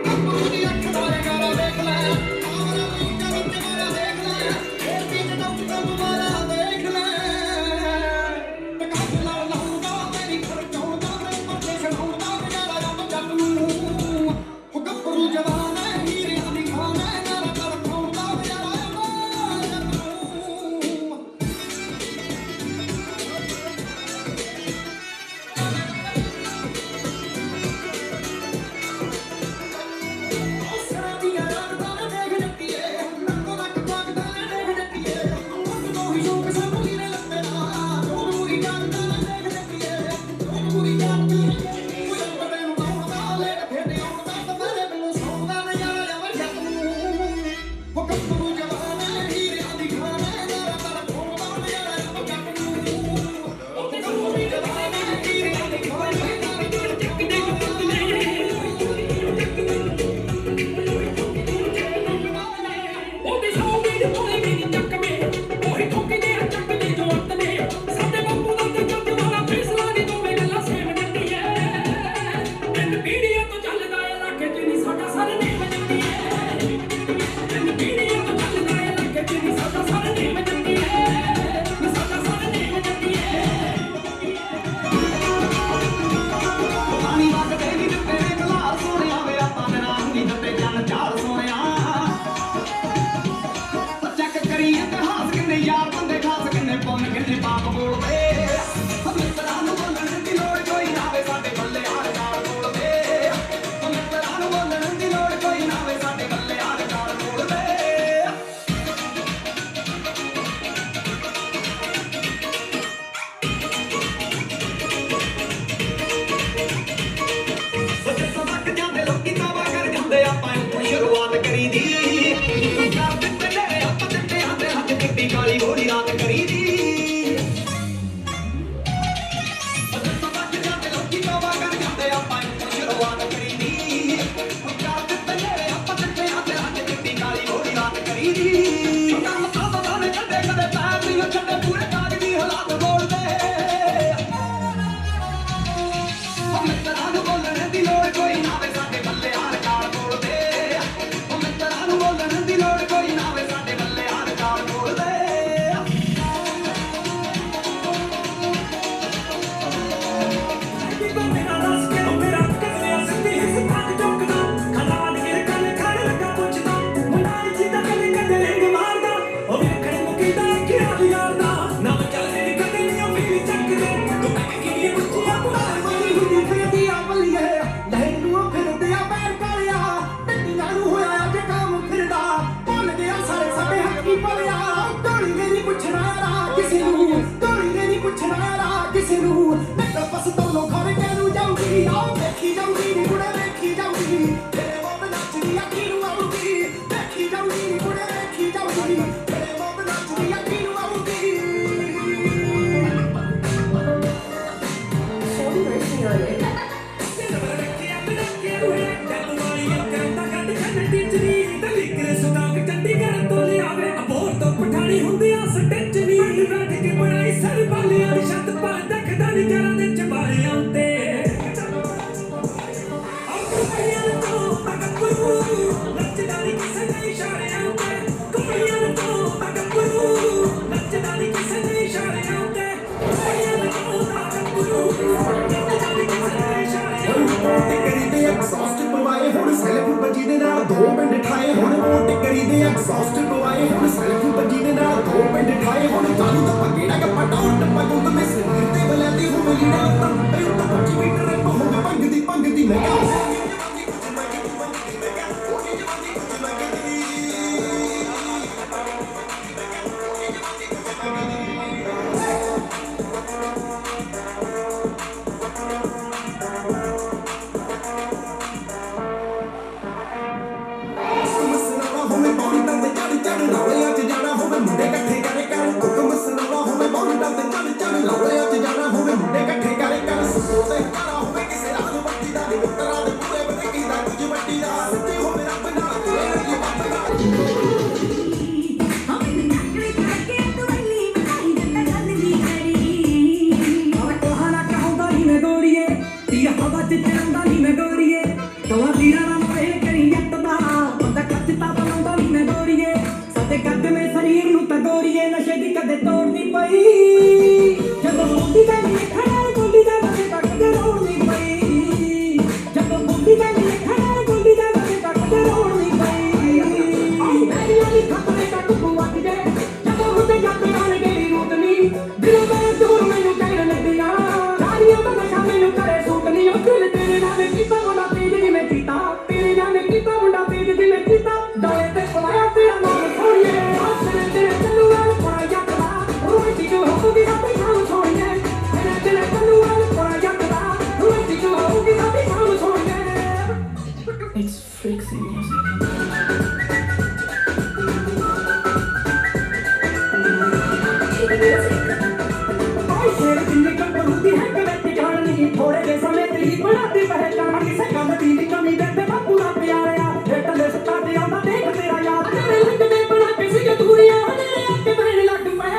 ਗੱਭਰੂ ਦੀ ਅੱਖ ਦਾ ਗਾਰਾ ਦੇਖ ਲੈ ਆਵਰਾ ਮੁੰਡਾ ਵਿੱਚ ਮਾਰਾ ਦੇਖ ਲੈ ਇਹ ਵੀ ਜਦੋਂ ਕੰਮ ਮਾਰਾ ਦੇਖ ਲੈ ਟਕਾ ਲਾ ਲਾਉਂਦਾ ਤੇਰੀ ਖਰਚਾਉਂਦਾ ਮੈਂ ਪੱਤੇ ਛਡਾਉਂਦਾ ਯਾਰਾ ਰੱਬ ਜੱਟ ਨੂੰ ਉਹ ਗੱਭਰੂ ਜਵਾਨ ਹੈ ਹੀਰਿਆਂ ਦੀ ਖਾਨ ਹੈ ਨਾਰਾ ਕਰ ਖਾਉਂਦਾ ਯਾਰਾ ਰੱਬ ਜੱਟ ਨੂੰ ਸਰੀਰ ਨੂੰ ਤਾਂ ਗੋਰੀਏ ਨਸ਼ੇ ਦੀ ਕਦੇ ਤੋੜ ਨਹੀਂ ਪਈ ਜਦੋਂ ਬੁੱਢੀ ਦਾ ਨੀ ਖੜਾ ਗੋਲੀ ਦਾ ਨਸ਼ੇ ਤੱਕ ਤੇ ਰੋੜ ਨਹੀਂ ਪਈ ਜਦੋਂ ਬੁੱਢੀ ਦਾ ਨੀ ਖੜਾ ਗੋਲੀ ਦਾ ਨਸ਼ੇ ਤੱਕ ਤੇ ਰੋੜ ਨਹੀਂ ਪਈ ਮੇਰੀਆਂ ਦੀ ਖਤਰੇ ਤੱਕ ਪਹੁੰਚ ਗਏ ਜਦੋਂ ਹੁੰਦੇ ਜੱਟ ਨਾਲ ਗਈ ਰੂਤਨੀ ਦਿਲੋਂ ਦਾ ਦੂਰ ਮੈਨੂੰ ਕਹਿਣ ਲੱਗਿਆ ਸਾਰੀਆਂ ਦਾ ਨਸ਼ਾ ਮੈਨੂੰ ਕਰੇ ਸੂਟ ਨਹੀਂ ਉਹ ਦਿਲ ਤੇਰੇ ਨਾਲ ਕੀਤਾ ਮੁੰਡਾ ਤੇਜ ਜਿਵੇਂ ਕੀਤਾ ਤੇਰੇ ਨਾਲ ਕੀਤਾ ਮੁੰਡਾ ਤੇਜ ਜਿਵੇਂ ਕੀਤਾ ਦੋਏ ਤੇ ਪਵਾਇਆ ਤੇਰਾ ਨਾਮ ਸੋਹਣੀਏ ਆਸਰੇ ਤੇਰੇ ਚੱਲੂ ਵਾਲ ਪਾ ਜੱਟਦਾ ਰੋਟੀ ਜੋ ਹੋਊਗੀ ਆਪੇ ਖਾਉ ਸੋਹਣੀਏ ਤੇਰੇ ਚੱਲੂ ਵਾਲ ਪਾ ਜੱਟਦਾ ਰੋਟੀ ਜੋ ਹੋਊਗੀ ਆਪੇ ਖਾਉ ਸੋਹਣੀਏ It's freaky music शेर जिंदगी कबूती है कबूती जानी थोड़े के समय तेरी बनाती पहचान किसे काम दी कमी दे बापू दा प्यारा हेटले सता दे आंदा देख तेरा यार तेरे लग दे बना किसी के दूरिया तेरे आके बहन लग पे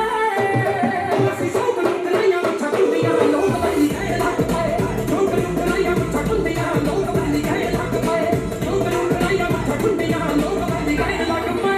ਅਸੀਂ ਸੌਕ ਲੁਕਲਾਈਆਂ ਮੁੱਛਾਂ ਕੁੰਦੀਆਂ ਲੋਕ ਬੰਦੀ ਗਏ ਲੱਗ ਪਏ ਸੌਕ ਲੁਕਲਾਈਆਂ ਮੁੱਛਾਂ ਕੁੰਦੀਆਂ ਲੋਕ ਬੰਦੀ ਗਏ ਲੱਗ ਪਏ ਸੌਕ ਲੁਕਲਾਈਆਂ ਮੁੱਛਾਂ ਕੁੰਦੀਆਂ ਲੋਕ ਬੰਦੀ ਗਏ ਲੱਗ ਪਏ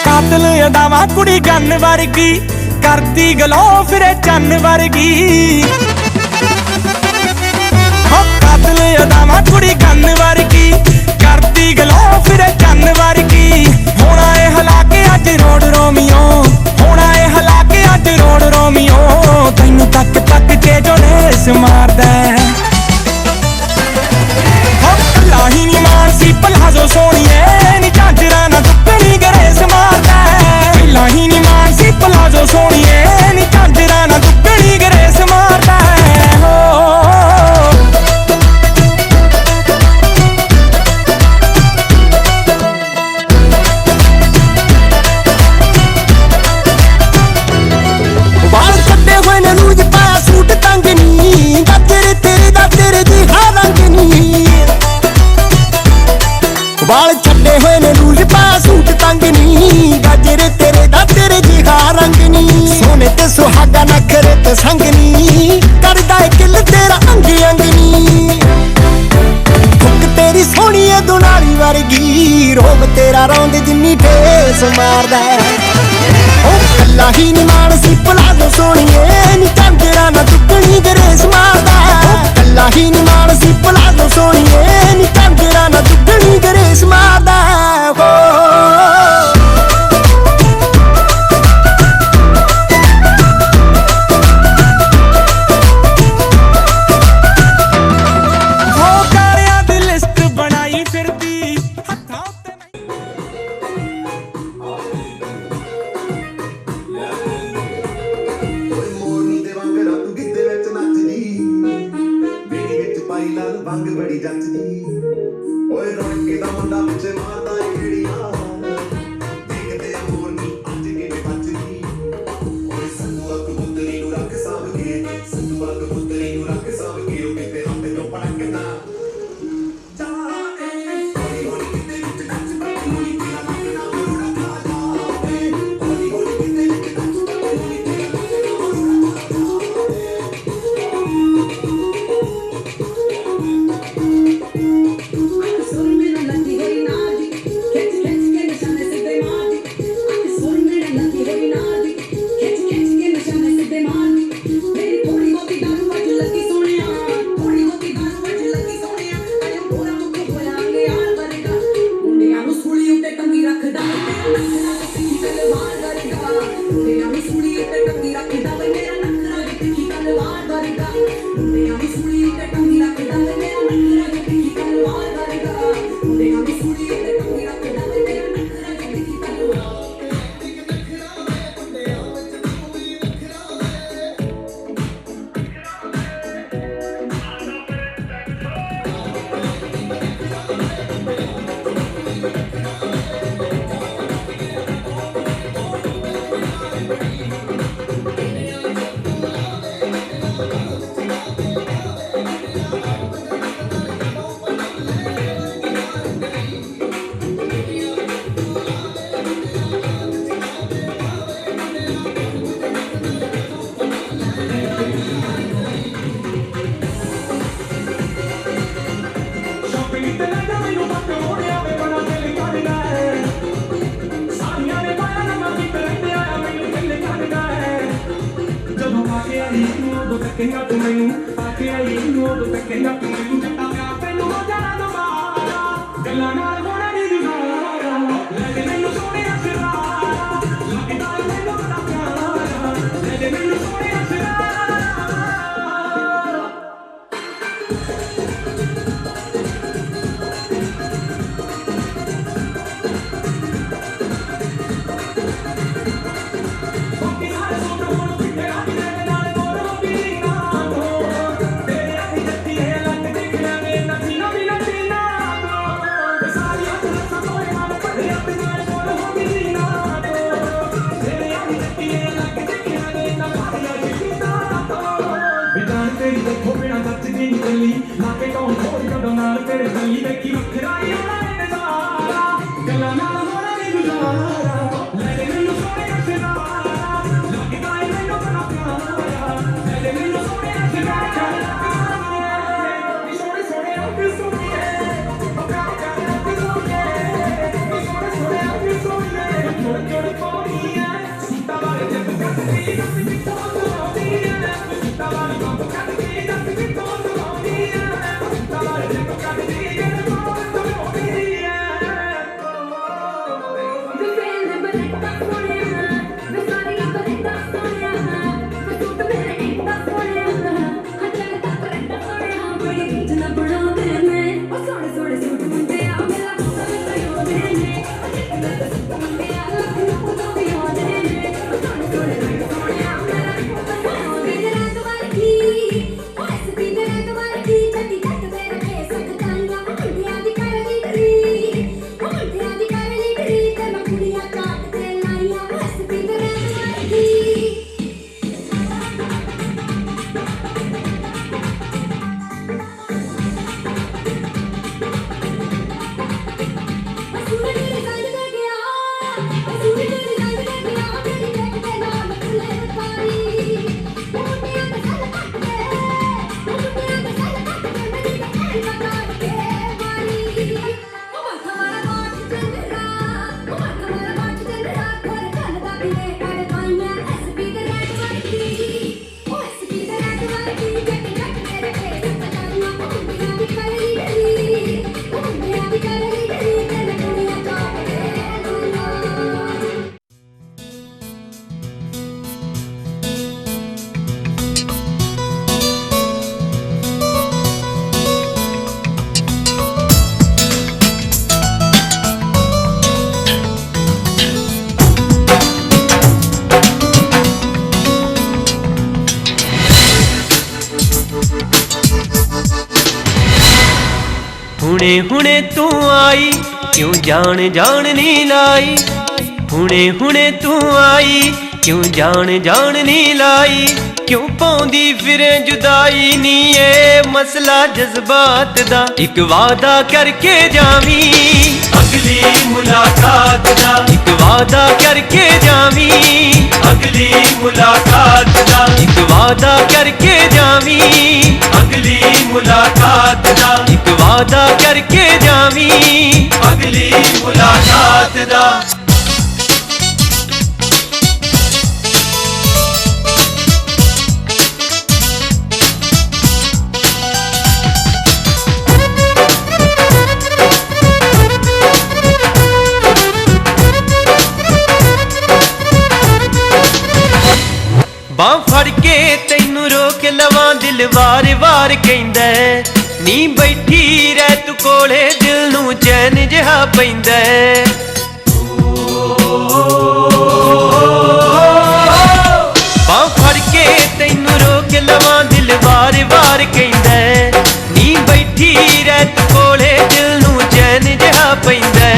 ਕਾਤਲ ਅਦਾਵਾ ਕੁੜੀ ਗੰਨ ਵਰਗੀ ਕਰਦੀ ਗਲੋ ਫਿਰੇ ਚੰਨ ਵਰਗੀ ਹੋ ਕਾਤਲ ਅਦਾਵਾ ਕੁੜੀ ਗੰਨ ਵਰਗੀ ਕਰਦੀ ਗਲੋ ਫਿਰੇ ਚੰਨ ਵਰਗੀ ਹੋਣਾ ਏ ਹਲਾਕੇ ਅੱਜ ਰੋਡ ਰੋਮੀਓ ਹੋਣਾ ਏ ਹਲਾਕੇ ਅੱਜ ਰੋਡ ਰੋਮੀਓ ਤੈਨੂੰ ਤੱਕ ਤੱਕ ਕੇ ਜੋ ਰੇਸ ਮਾਰਦਾ ਹੋ ਲਾਹੀ ਨੀ ਮਾਨਸੀ ਪਲਾਜ਼ੋ ਸੋਣੀਏ ਨੀ ਝਾਂਜਰਾਂ ਨਾ ਦੁੱਕਣੀ ਗਰੇਸ ਮਾਰਦਾ ਲਾਹੀ ਨੀ ਮਾਨਸੀ ਪਲਾਜ਼ੋ ਸੋਣੀਏ ਨੀ ਝਾਂਜਰਾਂ ਨਾ ਦੁੱਕਣੀ ਗਰੇਸ ਮਾਰਦਾ ਹੋ ਵਾਲ ਕੱਢੇ ਹੋਏ ਨੇ ਲੂਜ ਪਾਇਆ ਸੂਟ ਤੰਗ ਨੀ ਗੱਜਰੇ ਤੇਰੇ ਦਾ ਤੇਰੇ ਦੀ ਹਾਂ ਰੰਗ ਨੀ ਵਾਲ ਛੱਡੇ ਹੋਏ ਨੇ ਲੂਜ ਪਾਇਆ ਸੂਟ ਤੰਗ ਨੀ ਗੱਜਰੇ ਤੇਰੇ ਦਾ ਤੇਰੇ ਦੀ ਹਾਂ ਰੰਗ ਨੀ ਸੋਨੇ ਤੇ ਸੁਹਾਗਾ ਨਖਰੇ ਤੇ ਸੰਗ ਨੀ ਕਰਦਾ ਏ ਕਿਲ ਤੇਰਾ ਅੰਗ ਅੰਗ ਨੀ ਫੁੱਕ ਤੇਰੀ ਸੋਹਣੀ ਏ ਦੁਨਾਲੀ ਵਰਗੀ ਰੋਬ ਤੇਰਾ ਰੌਂਦ ਜਿੰਨੀ ਠੇਸ ਮਾਰਦਾ ਉਹ ਕੱਲਾ ਹੀ ਨੀ ਮਾਨਸੀ ਪਲਾਜ਼ੋ ਸੋਣੀਏ ਨੀ ਝਾਂਜਰਾਂ ਨਾ ਦੁੱਗਣੀ ਗਰੇਸ ਮਾਰਦਾ ਕੱਲਾ ਹੀ ਨੀ ਮਾਨਸੀ ਪਲਾਜ਼ੋ ਸੋਣੀਏ ਨੀ ਝਾਂਜਰਾਂ ਨਾ ਦੁੱਗਣੀ ਗਰੇਸ ਮਾਰਦਾ ਹੋ ਕਾਰਿਆਂ ਦੀ ਲਿਸਟ ਬਣਾਈ ਫਿਰਦੀ ਹੱਥਾਂ ਉੱਤੇ ਮੋਰਨੀ ਦੇ ਵਾਂਗ ਰਾਤ ਗਿੱਧੇ ਵਿੱਚ ਨੱਚਦੀ ਬੇੜੀ ਵਿੱਚ ਪਾਈ ਲਾਲ ਵੰਗ ਬੜੀ ਜੱਚਦੀ ਓਏ ਰੌਣਕੇ ਦਾ ਮੁੰਡਾ ਵਿੱਚ ਮਾਰਦਾ ਏ ਕਿਹੜੀਆਂ ਦੇਖਦੇ ਆ ਮੋਰਨੀ ਅੱਜ ਕਿਵੇਂ ਬਚਦੀ ਓਏ ਸੰਨੂ ਅੱਗ ਪੁੱਤਰੀ ਨੂੰ ਰੱਖ ਸਾਂਭ ਕੇ ਸੰਨੂ ਅੱਗ ਪੁੱਤਰੀ ਨੂੰ ਰੱਖ ਸਾਂਭ ਕੇ ਉਹ ਕਿਤੇ ਹੱਥ ਤੋਂ ਪੜਕਦਾ ਕੇ ਆਈ ਨੂੰ ਉਦੋਂ ਤੱਕੇਂਗਾ ਤੂੰ ਮੈਨੂੰ ਆ ਕੇ ਆਈ ਨੂੰ ਉਦੋਂ ਤੱਕੇਂਗਾ ਤੂੰ ਮੈਨੂੰ ਜੱਟਾ ਪਿਆ ਤੈਨੂੰ ਹੋ ਜਾਣਾ ਦੁਬਾਰਾ ਗੱਲਾਂ ਨਾਲ ਹੋਣਾ ਨਹੀਂ ਗੁਜ਼ਾਰਾ ਲੈ ਦੇ ਮੈਨੂੰ ਸੋਹਣਿਆ ਸ਼ਰਾਰਾ ਲੱਗਦਾ ਏ ਮੈਨੂੰ ਬੜਾ ਪਿਆਰਾ ਲੈ ਦੇ ਮੈਨੂੰ ਸੋਹਣਿਆ ਸ਼ਰਾਰਾ ਤੇਰੇ ਗਲੀ ਦੇਖੀ ਵੱਖਰਾ ਹੀ ਹੋਣਾ ਨਜ਼ਾਰਾ ਗੱਲਾਂ ਨਾਲ ਹੋਣਾ ਨਹੀਂ ਗੁਜ਼ਾਰਾ ਲੈ ਦੇ ਮੈਨੂੰ ਸੋਹਣਿਆ ਸ਼ਰਾਰਾ ਲੱਗਦਾ ਏ ਮੈਨੂੰ ਬੜਾ ਪਿਆਰਾ ਲੈ ਦੇ ਮੈਨੂੰ ਸੋਹਣਿਆ ਸ਼ਰਾਰਾ ਨੀ ਸੋਹਣੇ ਸੋਹਣੇ ਅੰਗ ਸੋਹਣੇ ਪਿਆਰ ਪਿਆਰ ਅੰਗ ਸੋਹਣੇ ਨੀ ਸੋਹਣੇ ਸੋਹਣੇ ਅੰਗ ਸੋਹਣੇ ਜੋੜ ਜੋੜ ਪਾਉਣੀ ਐ ਸੁੱਤਾ ਵਾਲੇ ਜੱਟ ਕੱਟਦੀ ਦੱਸ ਕਿੱਥੋਂ ਆਉਂਦੀ ਐ ਸੁੱਤਾ ਵਾਲੇ ਜੱਟ ਕੱਟਦੀ ਦੱਸ ਕਿੱਥੋਂ ਆਉਂਦੀ ਐ ਸੁੱਤਾ ਵਾਲੇ ਜੱਟ ਕੱਟਦੀ ਹੁਣੇ ਹੁਣੇ ਤੂੰ ਆਈ ਕਿਉਂ ਜਾਣ ਜਾਣ ਨੀ ਲਾਈ ਹੁਣੇ ਹੁਣੇ ਤੂੰ ਆਈ ਕਿਉਂ ਜਾਣ ਜਾਣ ਨੀ ਲਾਈ ਕਿਉਂ ਪਾਉਂਦੀ ਫਿਰੇ ਜੁਦਾਈ ਨੀ ਏ ਮਸਲਾ ਜਜ਼ਬਾਤ ਦਾ ਇੱਕ ਵਾਅਦਾ ਕਰਕੇ ਜਾਵੀਂ ਅਗਲੀ ਮੁਲਾਕਾਤ ਦਾ ਇੱਕ ਵਾਅਦਾ ਕਰਕੇ ਜਾਵੀਂ ਅਗਲੀ ਮੁਲਾਕਾਤ ਦਾ ਇੱਕ ਵਾਅਦਾ ਕਰਕੇ ਜਾਵੀਂ ਅਗਲੀ ਮੁਲਾਕਾਤ ਦਾ ਇੱਕ ਵਾਅਦਾ ਕਰਕੇ ਜਾਵੀਂ ਅਗਲੀ ਮੁਲਾਕਾਤ ਦਾ ਬਾਂਹ ਫੜ ਕੇ ਤੈਨੂੰ ਰੋਕ ਲਵਾਂ ਦਿਲ ਵਾਰ-ਵਾਰ ਕਹਿੰਦਾ ਨੀ ਬੈਠੀ ਰਹਿ ਤੂੰ ਕੋਲੇ ਦਿਲ ਨੂੰ ਚੈਨ ਜਿਹਾ ਪੈਂਦਾ ਬਾਂਹ ਫੜ ਕੇ ਤੈਨੂੰ ਰੋਕ ਲਵਾਂ ਦਿਲ ਵਾਰ-ਵਾਰ ਕਹਿੰਦਾ ਨੀ ਬੈਠੀ ਰਹਿ ਤੂੰ ਕੋਲੇ ਦਿਲ ਨੂੰ ਚੈਨ ਜਿਹਾ ਪੈਂਦਾ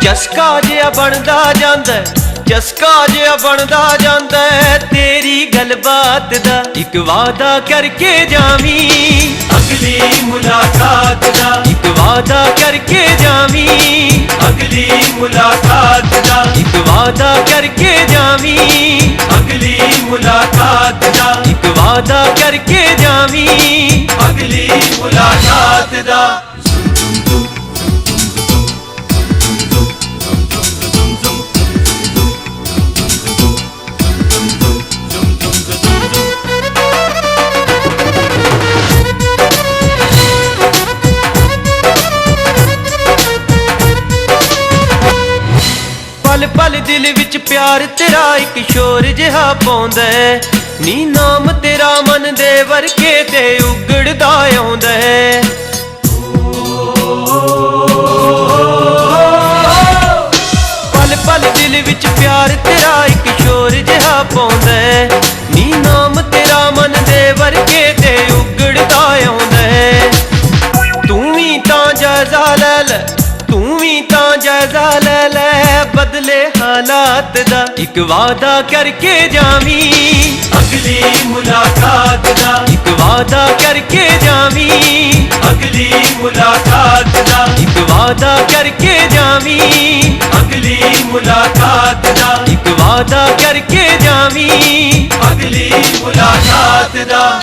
ਚਸਕਾ ਜਿਹਾ ਬਣਦਾ ਜਾਂਦਾ ਚਸਕਾ ਜਿਹਾ ਬਣਦਾ ਜਾਂਦਾ ਤੇਰੀ ਗੱਲਬਾਤ ਦਾ ਇੱਕ ਵਾਅਦਾ ਕਰਕੇ ਜਾਵੀਂ ਅਗਲੀ ਮੁਲਾਕਾਤ ਦਾ ਇੱਕ ਵਾਅਦਾ ਕਰਕੇ ਜਾਵੀਂ ਅਗਲੀ ਮੁਲਾਕਾਤ ਦਾ ਇੱਕ ਵਾਅਦਾ ਕਰਕੇ ਜਾਵੀਂ ਅਗਲੀ ਮੁਲਾਕਾਤ ਦਾ ਇੱਕ ਵਾਅਦਾ ਕਰਕੇ ਜਾਵੀਂ ਅਗਲੀ ਮੁਲਾਕਾਤ ਦਾ ਦਿਲ ਵਿੱਚ ਪਿਆਰ ਤੇਰਾ ਇੱਕ ਸ਼ੋਰ ਜਿਹਾ ਪਾਉਂਦਾ ਹੈ। ਨੀ ਨਾਮ ਤੇਰਾ ਮਨ ਦੇ ਵਰਕੇ ਤੇ ਉਗੜਦਾ ਆਉਂਦਾ ਹੈ। ਪਲ ਪਲ ਦਿਲ ਵਿੱਚ ਪਿਆਰ ਤੇਰਾ ਇੱਕ ਸ਼ੋਰ ਜਿਹਾ ਪਾਉਂਦਾ ਹੈ। ਨੀ ਨਾਮ ਤੇਰਾ ਮਨ ਦੇ ਵਰਕੇ ਤੇ ਉਗੜਦਾ ਆਉਂਦਾ ਹੈ। ਤੂੰ ਵੀ ਤਾਂ ਜਾਇਜ਼ਾ ਲੈ ਲੈ, ਤੂੰ ਵੀ ਤਾਂ ਜਾਇਜ਼ਾ ਲੈ ਲੈ ਬਦਲੇ ਹਾਲਾਤ ਦਾ। ਇੱਕ ਵਾਅਦਾ ਕਰਕੇ ਜਾਵੀਂ ਅਗਲੀ ਮੁਲਾਕਾਤ ਦਾ। ਇੱਕ ਵਾਅਦਾ ਕਰਕੇ ਜਾਵੀਂ ਅਗਲੀ ਮੁਲਾਕਾਤ ਦਾ। ਇੱਕ ਵਾਅਦਾ ਕਰਕੇ ਜਾਵੀਂ ਅਗਲੀ ਮੁਲਾਕਾਤ ਦਾ। ਇੱਕ ਵਾਅਦਾ ਕਰਕੇ ਜਾਵੀਂ ਅਗਲੀ ਮੁਲਾਕਾਤ ਦਾ।